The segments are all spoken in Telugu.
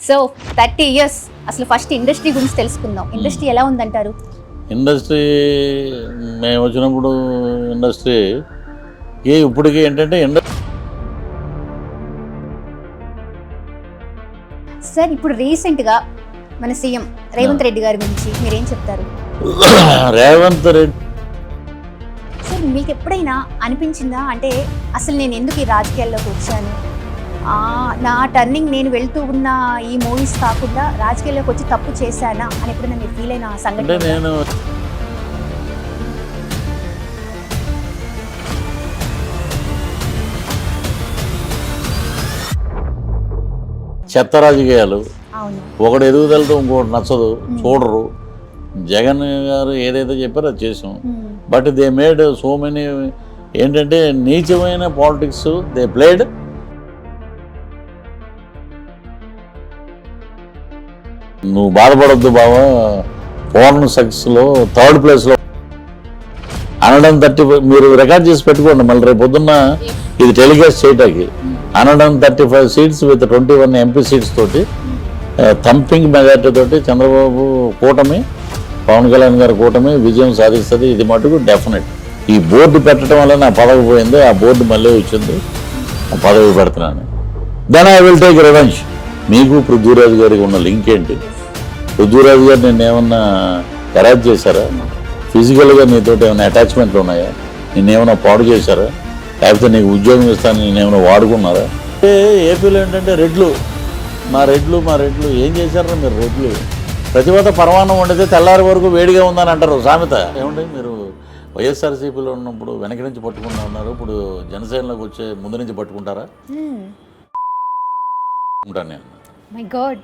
సో 30 ఇయర్స్ అసలు ఫస్ట్ ఇండస్ట్రీ గురించి తెలుసుకుందాం. ఇండస్ట్రీ ఎలా ఉందంటారు? ఇండస్ట్రీ మేము వచ్చినప్పుడు ఇండస్ట్రీ ఇప్పటికీ ఏంటంటే సార్ ఇప్పుడు రీసెంట్గా మన సీఎం రేవంత్ రెడ్డి గారి గురించి మీరేం చెప్తారు? రేవంత్ రెడ్డి సార్ మీకు ఎప్పుడైనా అనిపించిందా, అంటే అసలు నేను ఎందుకు ఈ రాజకీయాల్లోకి వచ్చాను, నా టర్నింగ్ నేను వెళ్తూ ఉన్న ఈ మూవీస్ కాకుండా రాజకీయాల్లోకి వచ్చి తప్పు చేశానా అని ఎప్పుడైనా మీరు ఫీల్ అయిన అంటే సంఘటన? నేను చెత్త రాజకీయాలు, అవును, ఒకటి ఎదుగుదలతో ఇంకోటి నచ్చదు, చూడరు. జగన్ గారు ఏదైతే చెప్పారో అది చేసాం. But they made so many ఏంటంటే నీచమైన పాలిటిక్స్ దే ప్లేడ్. నువ్వు బాధపడద్దు బావా, పోర్న్ సెక్స్లో 3rd ప్లేస్లో 130 మీరు రికార్డ్ చేసి పెట్టుకోండి. మళ్ళీ రేపు పొద్దున్న ఇది టెలికాస్ట్ చేయటానికి 135 సీట్స్ విత్ 21 ఎంపీ సీట్స్ తోటి థంపింగ్ మెజార్టీ తోటి చంద్రబాబు కూటమి, పవన్ కళ్యాణ్ గారి కూటమి విజయం సాధిస్తుంది. ఇది మటుకు డెఫినెట్. ఈ బోర్డు పెట్టడం వల్ల నా పదవి పోయింది, ఆ బోర్డు మళ్ళీ వచ్చింది, ఆ పదవి పెడుతున్నాను. Then I will take revenge. మీకు పృథ్వీరాజు గారికి ఉన్న లింక్ ఏంటి? పృథ్వీరాజు గారు నేను ఏమన్నా హెరాస్ చేశారా? ఫిజికల్గా నీతో ఏమైనా అటాచ్మెంట్లు ఉన్నాయా? నేనేమైనా పాడు చేశారా? లేకపోతే నీకు ఉద్యోగం ఇస్తాను నేనేమైనా వాడుకున్నారా? ఏపీలో ఏంటంటే రెడ్లు మా రెడ్లు ఏం చేశారా మీరు? రెడ్లు ప్రతిభత పరమాన్నం వండితే తెల్లారి వరకు వేడిగా ఉందని అంటారు సామెత. ఏమంటే మీరు వైఎస్ఆర్సీపీలో ఉన్నప్పుడు వెనక నుంచి పట్టుకుంటా ఉన్నారు, ఇప్పుడు జనసేనలోకి వచ్చే ముందు నుంచి పట్టుకుంటారా? ఉంటాను నేను. My god.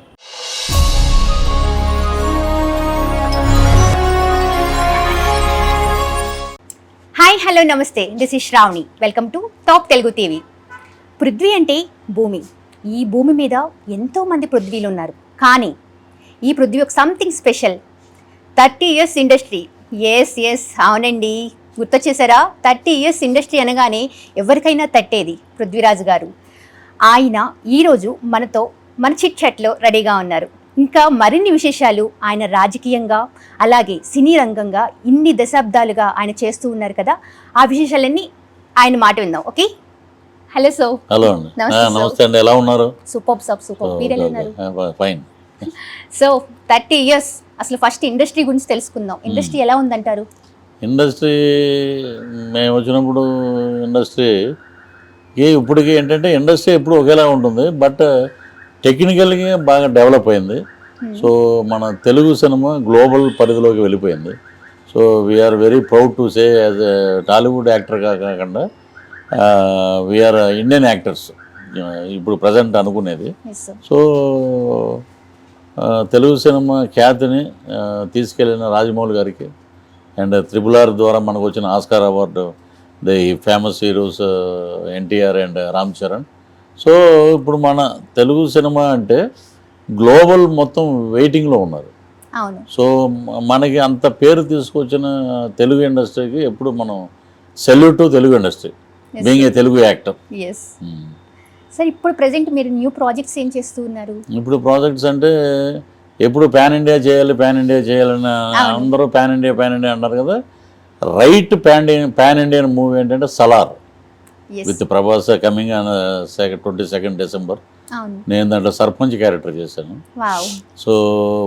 Hi, hello, namaste. This is Shravani. Welcome to top Telugu TV. Prithvi అంటే భూమి. ఈ భూమి మీద ఎంతోమంది పృథ్వీలు ఉన్నారు, కానీ ఈ పృథ్వీ ఒక something special. 30 years industry. Yes అవునండి, గుర్తొచ్చేసారా? 30 ఇయర్స్ ఇండస్ట్రీ అనగానే ఎవరికైనా తట్టేది పృథ్వీరాజు గారు. ఆయన ఈరోజు మనతో మన చిట్ చాట్లో రెడీగా ఉన్నారు. ఇంకా మరిన్ని విశేషాలు ఆయన రాజకీయంగా అలాగే సినీ రంగంగా ఇన్ని దశాబ్దాలుగా ఆయన చేస్తూ ఉన్నారు కదా, ఆ విశేషాలన్నీ ఆయన మాట విందాం. Okay, hello so. హలో అండి, నమస్తే అండి, ఎలా ఉన్నారు? సూపర్. మీరు ఎలా ఉన్నారు? ఫైన్. సో 30 ఇయర్స్ అసలు ఫస్ట్ ఇండస్ట్రీ గురించి తెలుసుకుందాం. ఇండస్ట్రీ ఎలా ఉందంటారు? ఇండస్ట్రీ మేము వచ్చినప్పుడు ఇండస్ట్రీ ఇప్పటికీ ఏంటంటే ఇండస్ట్రీ ఎప్పుడు ఒకేలా ఉంటుంది, బట్ టెక్నికల్గా బాగా డెవలప్ అయింది. సో మన తెలుగు సినిమా గ్లోబల్ పరిధిలోకి వెళ్ళిపోయింది. So we're very proud to say as a Tollywood actor కాకుండా వీఆర్ ఇండియన్ యాక్టర్స్ ఇప్పుడు ప్రజెంట్ అనుకునేది. సో తెలుగు సినిమా ఖ్యాతిని తీసుకెళ్ళిన రాజమౌళి గారికి అండ్ RRR ద్వారా మనకు వచ్చిన Oscar award, the famous heroes NTR and Ram Charan. So ఇప్పుడు మన తెలుగు సినిమా అంటే గ్లోబల్ మొత్తం వెయిటింగ్లో ఉన్నారు. సో మనకి అంత పేరు తీసుకొచ్చిన తెలుగు ఇండస్ట్రీకి ఎప్పుడు మనం salute to Telugu industry being a Telugu actor. Sir ఇప్పుడు ప్రెజెంట్ మీరు న్యూ ప్రాజెక్ట్స్ ఏం చేస్తూ ఉన్నారు? ఇప్పుడు ప్రాజెక్ట్స్ అంటే ఎప్పుడు పాన్ ఇండియా చేయాలని అందరూ పాన్ ఇండియా అన్నారు కదా. రైట్ పాన్ ఇండియన్ మూవీ ఏంటంటే Salaar with Prabhas coming on 22nd December. నేను దాంట్లో సర్పంచ్ క్యారెక్టర్ చేశాను. సో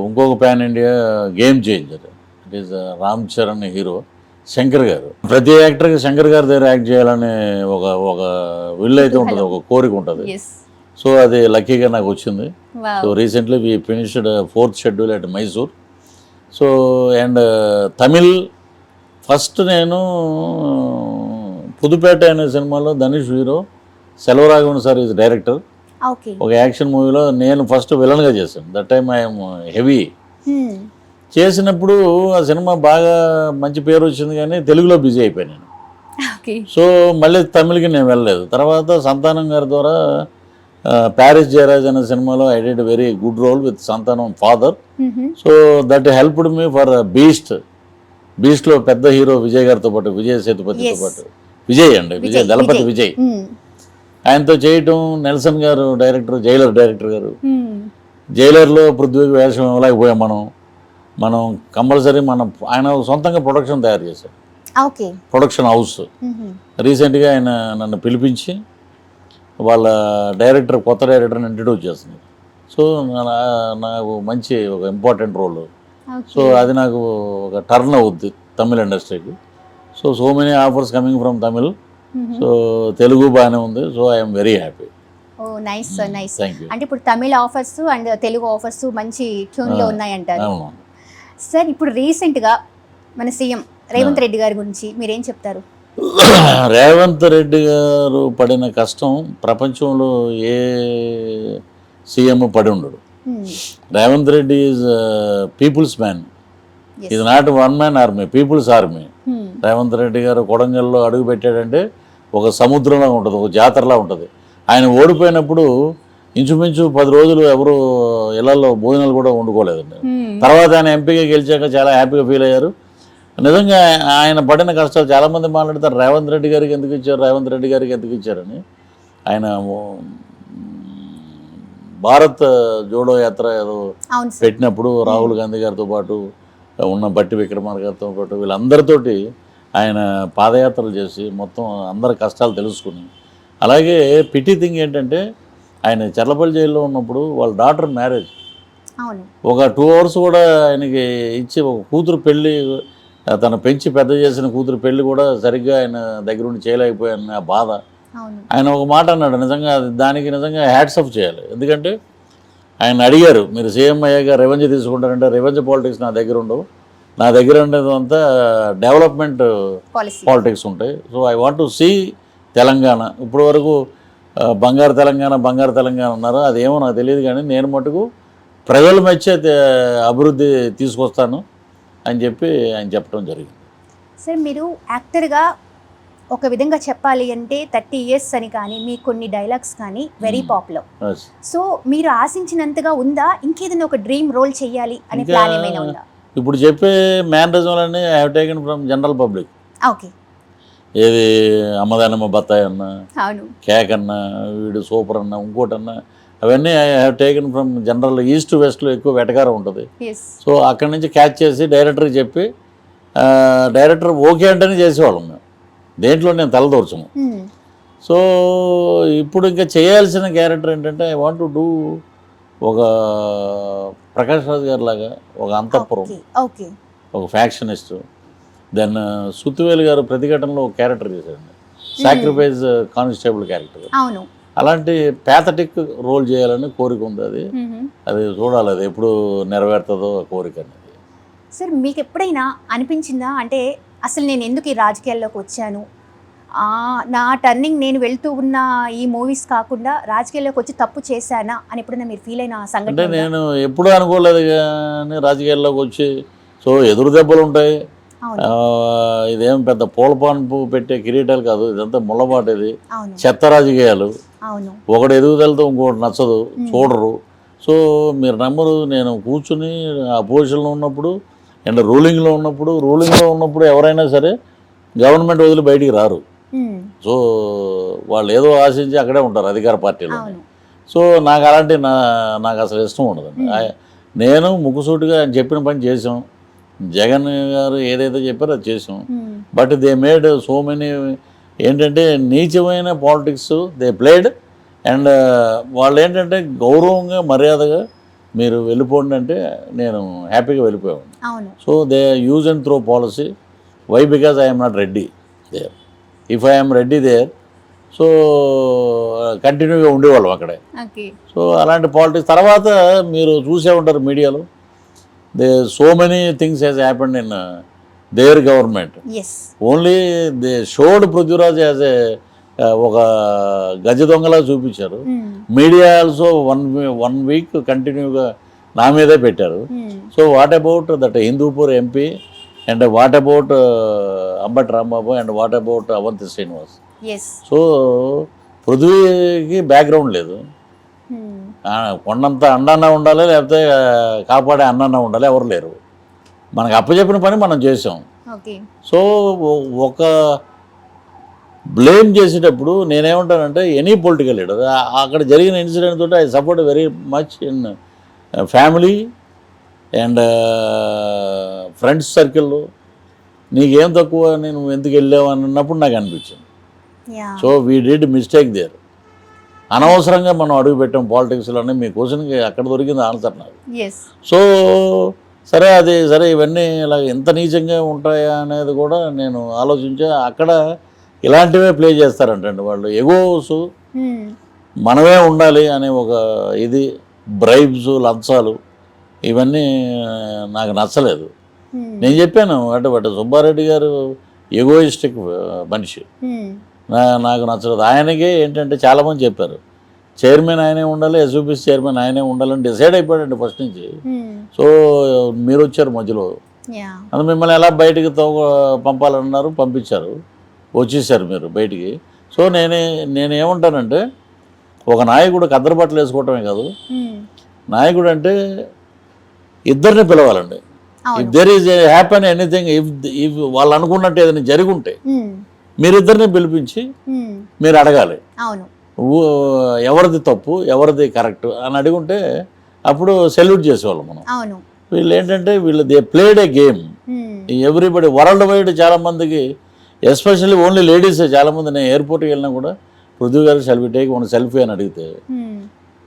ఇంకొక pan India game changer, it is Ram Charan hero, Shankar గారు. ప్రతి యాక్టర్కి శంకర్ గారి దగ్గర యాక్ట్ చేయాలని ఒక విల్ అయితే ఉంటుంది, ఒక కోరిక ఉంటుంది. సో అది లక్కీగా నాకు వచ్చింది. So recently we finished 4th schedule at Mysore. So and Tamil first నేను పుదుపేట అనే సినిమాలో Dhanush hero, Selvaraghavan sir is director. ఒక యాక్షన్ మూవీలో నేను ఫస్ట్ విలన్గా చేశాను. That time I'm heavy. చేసినప్పుడు ఆ సినిమా బాగా మంచి పేరు వచ్చింది, కానీ తెలుగులో బిజీ అయిపోయాను నేను. సో మళ్ళీ తమిళకి నేను వెళ్ళలేదు. తర్వాత సంతానం గారి ద్వారా ప్యారిస్ జయరాజ్ అనే సినిమాలో I did very good role with Santhanam father. So that helped me for బీస్ట్లో పెద్ద హీరో విజయ్ గారితో పాటు, విజయ్ సేతుపతితో పాటు, విజయ్ దళపతి విజయ్, ఆయనతో చేయటం. నెల్సన్ గారు డైరెక్టర్, జైలర్ డైరెక్టర్ గారు, జైలర్లో పృథ్వీకి వేషం ఇవ్వలేకపోయాం మనం కంపల్సరీ ఆయన సొంతంగా ప్రొడక్షన్ తయారు చేశారు, ఓకే. Production house. రీసెంట్గా ఆయన నన్ను పిలిపించి వాళ్ళ డైరెక్టర్, కొత్త డైరెక్టర్ని ఇంట్రడ్యూస్ చేస్తున్నారు. సో నాకు మంచి ఒక ఇంపార్టెంట్ రోల్. సో అది నాకు ఒక టర్న్ అవుద్ది తమిళ ఇండస్ట్రీకి. So many offers coming from Tamil. So Telugu బాగానే ఉంది. So I'm very happy. Oh nice nice. Thank you. అంటే ఇప్పుడు Tamil offers and Telugu offers మంచి ట్యూన్లో ఉన్నాయంటారు. అవును. సార్ ఇప్పుడు రీసెంట్గా మన సీఎం రేవంత్ రెడ్డి గారి గురించి మీరేం చెప్తారు? రేవంత్ రెడ్డి గారు పడిన కష్టం ప్రపంచంలో ఏ సీఎం పడి ఉండడు. Revanth Reddy is people's man, ఇది not one man army, people's army. Revanth Reddy గారు కొడంగల్లో అడుగు పెట్టాడంటే ఒక సముద్రంలా ఉంటుంది, ఒక జాతరలా ఉంటుంది. ఆయన ఓడిపోయినప్పుడు ఇంచుమించు 10 రోజులు ఎవరు ఇళ్లలో భోజనాలు కూడా వండుకోలేదండి. తర్వాత ఆయన ఎంపీగా గెలిచాక చాలా హ్యాపీగా ఫీల్ అయ్యారు. నిజంగా ఆయన పడిన కష్టాలు చాలామంది మాట్లాడతారు, రేవంత్ రెడ్డి గారికి ఎందుకు ఇచ్చారు, రేవంత్ రెడ్డి గారికి ఎందుకు ఇచ్చారని. ఆయన భారత్ జోడో యాత్ర ఏదో పెట్టినప్పుడు రాహుల్ గాంధీ గారితో పాటు ఉన్న బట్టి విక్రమార్క గారితో పాటు వీళ్ళందరితోటి ఆయన పాదయాత్రలు చేసి మొత్తం అందరి కష్టాలు తెలుసుకుని, అలాగే పిటి థింగ్ ఏంటంటే ఆయన చర్లపల్లి జైల్లో ఉన్నప్పుడు వాళ్ళ డాటర్ మ్యారేజ్ ఒక 2 hours కూడా ఆయనకి ఇచ్చి, ఒక కూతురు పెళ్ళి, తను పెంచి పెద్ద చేసిన కూతురు పెళ్ళి కూడా సరిగ్గా ఆయన దగ్గర ఉండి చేయలేకపోయాను. ఆ బాధ ఆయన ఒక మాట అన్నాడు, నిజంగా దానికి నిజంగా హ్యాట్స్ ఆఫ్ చేయాలి. ఎందుకంటే ఆయన అడిగారు, మీరు సీఎం అయ్యాక రెవెన్యూ తీసుకుంటారంటే రెవెన్యూ పాలిటిక్స్ నా దగ్గర ఉండవు, నా దగ్గర ఉండేదంతా డెవలప్మెంట్ పాలిటిక్స్ ఉంటాయి. So I want to see Telangana. ఇప్పుడు వరకు బంగారు తెలంగాణ అన్నారు, అదేమో నాకు తెలియదు, కానీ నేను మటుకు ప్రజలు మెచ్చే అభివృద్ధి తీసుకొస్తాను అని చెప్పి ఆయన చెప్పడం జరిగింది. సార్ మీరు యాక్టర్గా ఒక విధంగా చెప్పాలి అంటే 30 years అని కానీ మీ కొన్ని డైలాగ్స్ కానీ వెరీ పాపులర్. సో మీరు ఆశించినంతగా ఉందా, ఇంకేదైనా ఒక డ్రీమ్ రోల్ చేయాలి అనే ప్లాన్ ఏమైనా ఉందా? ఇప్పుడు చెప్పే మేనరిజంలన్నీ I have taken from general public. Okay. ఏది అమ్మదానమ్మ బత్తాయి అన్న, అవును, కేక్ అన్న, వీడు సూపర్ అన్న, ఇంకోటన్నా, అవన్నీ I have taken from general. East వెస్ట్లో ఎక్కువ వెటకారం ఉంటుంది. సో అక్కడి నుంచి క్యాచ్ చేసి డైరెక్టర్కి చెప్పి, డైరెక్టర్ ఓకే అంటేనే చేసేవాళ్ళం మేము, దేంట్లో నేను తలదూర్చను. సో ఇప్పుడు ఇంకా చేయాల్సిన క్యారెక్టర్ ఏంటంటే ఐ వాంట్ టు డూ ఒక ప్రకాష్ రాజ్ గారి లాగా ఒక అంతఃపురం, ఒక ఫ్యాక్షనిస్ట్. దెన్ సుత్తివేలు గారు ప్రతిఘటనలో ఒక క్యారెక్టర్ చేశారండి, సాక్రిఫైస్ కానిస్టేబుల్ క్యారెక్టర్. అలాంటి ప్యాథటిక్ రోల్ చేయాలని కోరిక ఉంది. అది చూడాలి, అది ఎప్పుడు నెరవేరుతుందో కోరిక అనేది. సార్ మీకు ఎప్పుడైనా అనిపించిందా, అంటే అసలు నేను ఎందుకు ఈ రాజకీయాల్లోకి వచ్చాను, నా టర్నింగ్ నేను వెళ్తూ ఉన్న ఈ మూవీస్ కాకుండా రాజకీయాల్లోకి వచ్చి తప్పు చేశానా అని ఎప్పుడైనా మీరు ఫీల్ అయిన సంఘటన? అంటే నేను ఎప్పుడూ అనుకోలేదు కానీ రాజకీయాల్లోకి వచ్చి, సో ఎదురు దెబ్బలు ఉంటాయి. ఇదేం పెద్ద పూలపాన్పు పెట్టే కిరీటాలు కాదు, ఇదంతా ముళ్ళబాటు, ఇది చెత్త రాజకీయాలు. ఒకటి ఎదుగుదలతో ఇంకోటి నచ్చదు, చూడరు. సో మీరు నమ్మరు, నేను కూర్చుని అపోజిషన్లో ఉన్నప్పుడు అండ్ రూలింగ్లో ఉన్నప్పుడు ఎవరైనా సరే గవర్నమెంట్ వదిలి బయటికి రారు. సో వాళ్ళు ఏదో ఆశించి అక్కడే ఉంటారు అధికార పార్టీలో. సో నాకు అలాంటి నాకు అసలు ఇష్టం ఉండదండి. నేను ముక్కుసూటిగా ఆయన చెప్పిన పని చేసాం, జగన్ గారు ఏదైతే చెప్పారో అది చేసాం. But they made so many ఏంటంటే నీచమైన పాలిటిక్స్ దే ప్లేడ్. అండ్ వాళ్ళు ఏంటంటే గౌరవంగా మర్యాదగా మీరు వెళ్ళిపోండి అంటే నేను హ్యాపీగా వెళ్ళిపోయాను. So they use and throw policy. Why? Because I'm not Reddy there. If I'm Reddy there, so కంటిన్యూగా ఉండేవాళ్ళం అక్కడే. సో అలాంటి పాలిటిక్స్ తర్వాత మీరు చూసే ఉంటారు మీడియాలో, so many things has happened in their government. Only they showed Prithviraj as ఒక గజ దొంగలా చూపించారు. మీడియా ఆల్సో వన్ వీక్ కంటిన్యూగా నా మీదే పెట్టారు. So what about that Hindupur MP, and what about Ambati Rambabu, and what about Avanti Srinivas? So పృథ్వీకి బ్యాక్గ్రౌండ్ లేదు, కొండంత అండన్నా ఉండాలి, లేకపోతే కాపాడే అన్నన్నా ఉండాలి, ఎవరు లేరు. మనకు అప్పచెప్పిన పని మనం చేసాం. సో ఒక బ్లేమ్ చేసేటప్పుడు నేనేమంటానంటే ఎనీ పొలిటికల్ లీడర్, అక్కడ జరిగిన ఇన్సిడెంట్ తోటి I support very much in family and friends సర్కిల్లో నీకేం తక్కువ నేను ఎందుకు వెళ్ళావు అని అన్నప్పుడు నాకు అనిపించింది. Yeah so we did mistake there. అనవసరంగా మనం అడుగు పెట్టాం పాలిటిక్స్లోనే. మీ క్వశ్చన్కి అక్కడ దొరికింది ఆన్సర్ నాకు. ఎస్ సో సరే అది సరే ఇవన్నీ ఇలా ఎంత నీచంగా ఉంటాయా అనేది కూడా నేను ఆలోచించా. అక్కడ ఇలాంటివే ప్లే చేస్తారంటండి వాళ్ళు. ఎగోస్ మనమే ఉండాలి అనే ఒక ఇది, బ్రైబ్స్, లంచాలు, ఇవన్నీ నాకు నచ్చలేదు. నేను చెప్పాను అంటే సుబ్బారెడ్డి గారు ఎగోయిస్టిక్ మనిషి, నాకు నచ్చలేదు. ఆయనకే ఏంటంటే చాలామంది చెప్పారు చైర్మన్ ఆయనే ఉండాలి, ఎస్యూపీసీ చైర్మన్ ఆయనే ఉండాలని డిసైడ్ అయిపోయాడండి ఫస్ట్ నుంచి. సో మీరు వచ్చారు మధ్యలో, యా అది మిమ్మల్ని ఎలా బయటికి పంపాలన్నారు, పంపించారు, వచ్చేసారు మీరు బయటికి. సో నేనేమంటానంటే ఒక నాయకుడు కద్దరు బట్టలు వేసుకోవటమే కాదు, నాయకుడు అంటే ఇద్దరిని పిలవాలండి. If there is happen anything, if వాళ్ళు అనుకున్నట్టు ఏదైనా జరిగి ఉంటే మీరిద్దరిని పిలిపించి మీరు అడగాలి అవును ఎవరిది తప్పు ఎవరిది కరెక్ట్ అని అడుగుంటే అప్పుడు సెల్యూట్ చేసేవాళ్ళం మనం. అవును వీళ్ళు ఏంటంటే they played A game. Everybody world wide చాలామందికి, ఎస్పెషల్లీ ఓన్లీ లేడీసే చాలామంది. నేను ఎయిర్పోర్ట్కి వెళ్ళినా కూడా పృథ్వీ గారు సెల్ఫీ టేక్ వన్ సెల్ఫీ అని అడిగితే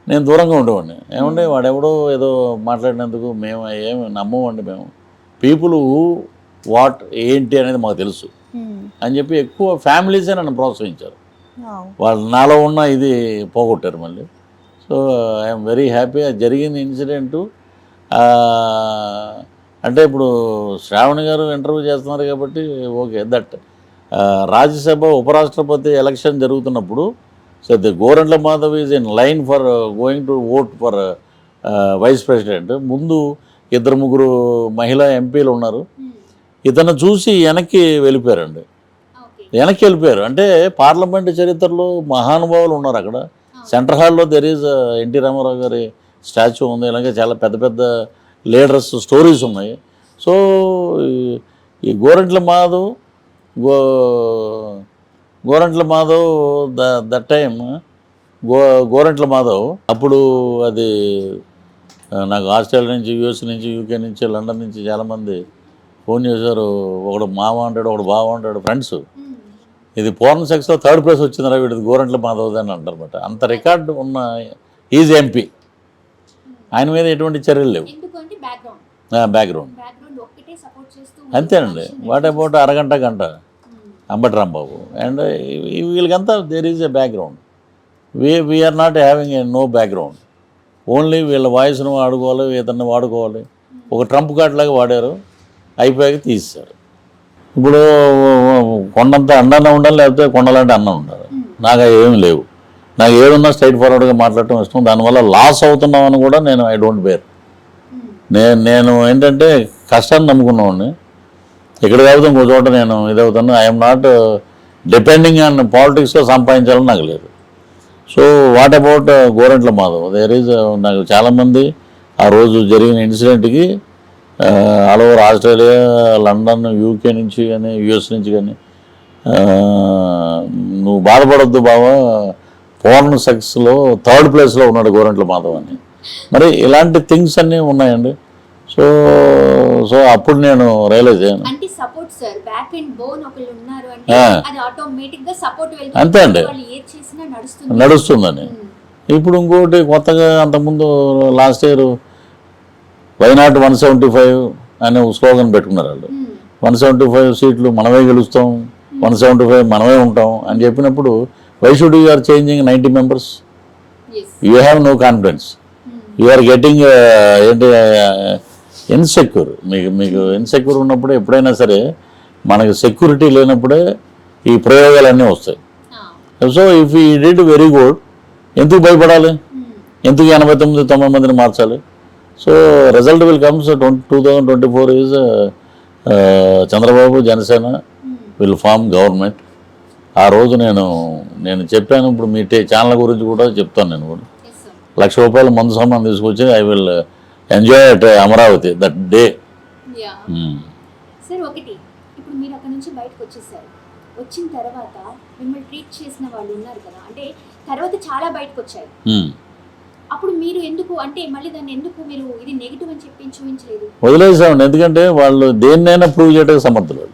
నేను దూరంగా ఉండేవాడిని. ఏమంటే వాడెవడో ఏదో మాట్లాడినందుకు మేము ఏమి నమ్మమండి, మేము పీపుల్ వాట్ ఏంటి అనేది మాకు తెలుసు అని చెప్పి ఎక్కువ ఫ్యామిలీసే నన్ను ప్రోత్సహించారు. వాళ్ళు నాలో ఉన్న ఇది పోగొట్టారు మళ్ళీ. So I'm very happy. అది జరిగిన ఇన్సిడెంటు అంటే ఇప్పుడు శ్రావణి గారు ఇంటర్వ్యూ చేస్తున్నారు కాబట్టి ఓకే. దట్ రాజ్యసభ ఉపరాష్ట్రపతి ఎలక్షన్ జరుగుతున్నప్పుడు so the Gorantla Madhav is in line for going to vote for vice president. ముందు 2-3 మహిళా ఎంపీలు ఉన్నారు. ఇతను చూసి వెనక్కి వెళ్ళిపోయారండి. వెనక్కి వెళ్ళిపోయారు అంటే పార్లమెంట్ చరిత్రలో మహానుభావులు ఉన్నారు అక్కడ. సెంట్రల్ హాల్లో దెర్ ఈజ్ ఎన్టీ రామారావు గారి స్టాచ్యూ ఉంది. ఇలాగే చాలా పెద్ద పెద్ద లీడర్స్ స్టోరీస్ ఉన్నాయి. సో ఈ గోరంట్ల మాధవ్ దట్ టైం గోరంట్ల మాధవ్ అప్పుడు అది నాకు ఆస్ట్రేలియా నుంచి, యూఎస్ నుంచి, యూకే నుంచి, లండన్ నుంచి చాలామంది ఫోన్ చేశారు. ఒకడు మామ అంటాడు, ఒకడు బావ అంటాడు, ఫ్రెండ్స్. ఇది పోర్న్ సెక్స్లో 3rd ప్లేస్ వచ్చిందిరా వీడిది గోరంట్ల మాధవ్ అని అంటారన్నమాట. అంత రికార్డు ఉన్న ఈజ్ ఎంపీ. ఆయన మీద ఎటువంటి చర్యలు లేవు. బ్యాక్గ్రౌండ్ అంతేనండి. వాట్ అబౌట్ అరగంట గంట అంబటి రాంబాబు అండ్ వీళ్ళకంతా there is a background. We are not having a no background. Only వీళ్ళ వాయిస్ను వాడుకోవాలి, ఇతన్ని వాడుకోవాలి. ఒక ట్రంప్ కార్డ్ లాగా వాడారు, అయిపోయాక తీసేశారు. ఇప్పుడు కొండంత అన్న ఉండాలి, లేకపోతే కొండలాంటి అన్నం ఉండాలి. నాకు ఏమి లేవు. నాకు ఏదున్నా స్ట్రైట్ ఫార్వర్డ్గా మాట్లాడటం ఇష్టం. దానివల్ల లాస్ అవుతున్నామని కూడా నేను ఐ డోంట్ బేర్. నేను ఏంటంటే కష్టాన్ని నమ్ముకున్నవాడిని. ఇక్కడ కాకపోతే ఇంకో చోట నేను ఇదవుతాను. ఐఎమ్ నాట్ డిపెండింగ్ ఆన్ పాలిటిక్స్లో సంపాదించాలని నాకు లేదు. So what about Gorantla Madhav, there is నాకు చాలామంది ఆ రోజు జరిగిన ఇన్సిడెంట్కి all over Australia, London, UK నుంచి కానీ, యుఎస్ నుంచి కానీ నువ్వు బాధపడొద్దు బావా, పోర్న్ సెక్స్లో 3rd ప్లేస్లో ఉన్నాడు గోరంట్ల మాధవ్ అని. మరి ఇలాంటి థింగ్స్ అన్నీ ఉన్నాయండి. సో సో అప్పుడు నేను రియలైజ్ అయ్యాను. అంతే అండి, నడుస్తుందని. ఇప్పుడు ఇంకోటి కొత్తగా అంతకుముందు లాస్ట్ ఇయర్ వైనాట్ 175 అనే స్లోగన్ పెట్టుకున్నారు వాళ్ళు. 175 సీట్లు మనమే గెలుస్తాం, 175 మనమే ఉంటాం అని చెప్పినప్పుడు why should you are changing 90 members? You have no confidence. You are getting ఏంటి ఇన్సెక్యూర్. మీకు ఇన్సెక్యూర్ ఉన్నప్పుడే ఎప్పుడైనా సరే, మనకి సెక్యూరిటీ లేనప్పుడే ఈ ప్రయోగాలన్నీ వస్తాయి. So if he did very good, ఎందుకు భయపడాలి? ఎందుకు 89-90 మందిని మార్చాలి? So result will comes 2024 is Chandrababu Janasena will form government. ఆ రోజు నేను చెప్పాను. ఇప్పుడు మీ ఛానల్ గురించి కూడా చెప్తాను. నేను కూడా ₹1,00,000 మందు సామాన్ తీసుకొచ్చి I will enjoy at Amaravati that day. Sir ఒకటి, ఇప్పుడు మీరు అక్కడ నుంచి బయటకు వచ్చేసారు. వచ్చిన తర్వాత మిమ్మల్ని ట్రీట్ చేసిన వాళ్ళు ఉన్నారు కదా, అంటే తర్వాత చాలా బయటకు వచ్చాయి. అప్పుడు మీరు ఎందుకు అంటే మళ్ళీ దాన్ని ఎందుకు మీరు ఇది నెగిటివ్ అని చెప్పి చూపించలేదు? వదిలేసామండి, ఎందుకంటే వాళ్ళు దేన్నైనా ప్రూవ్ చేయడానికి సమర్థులు.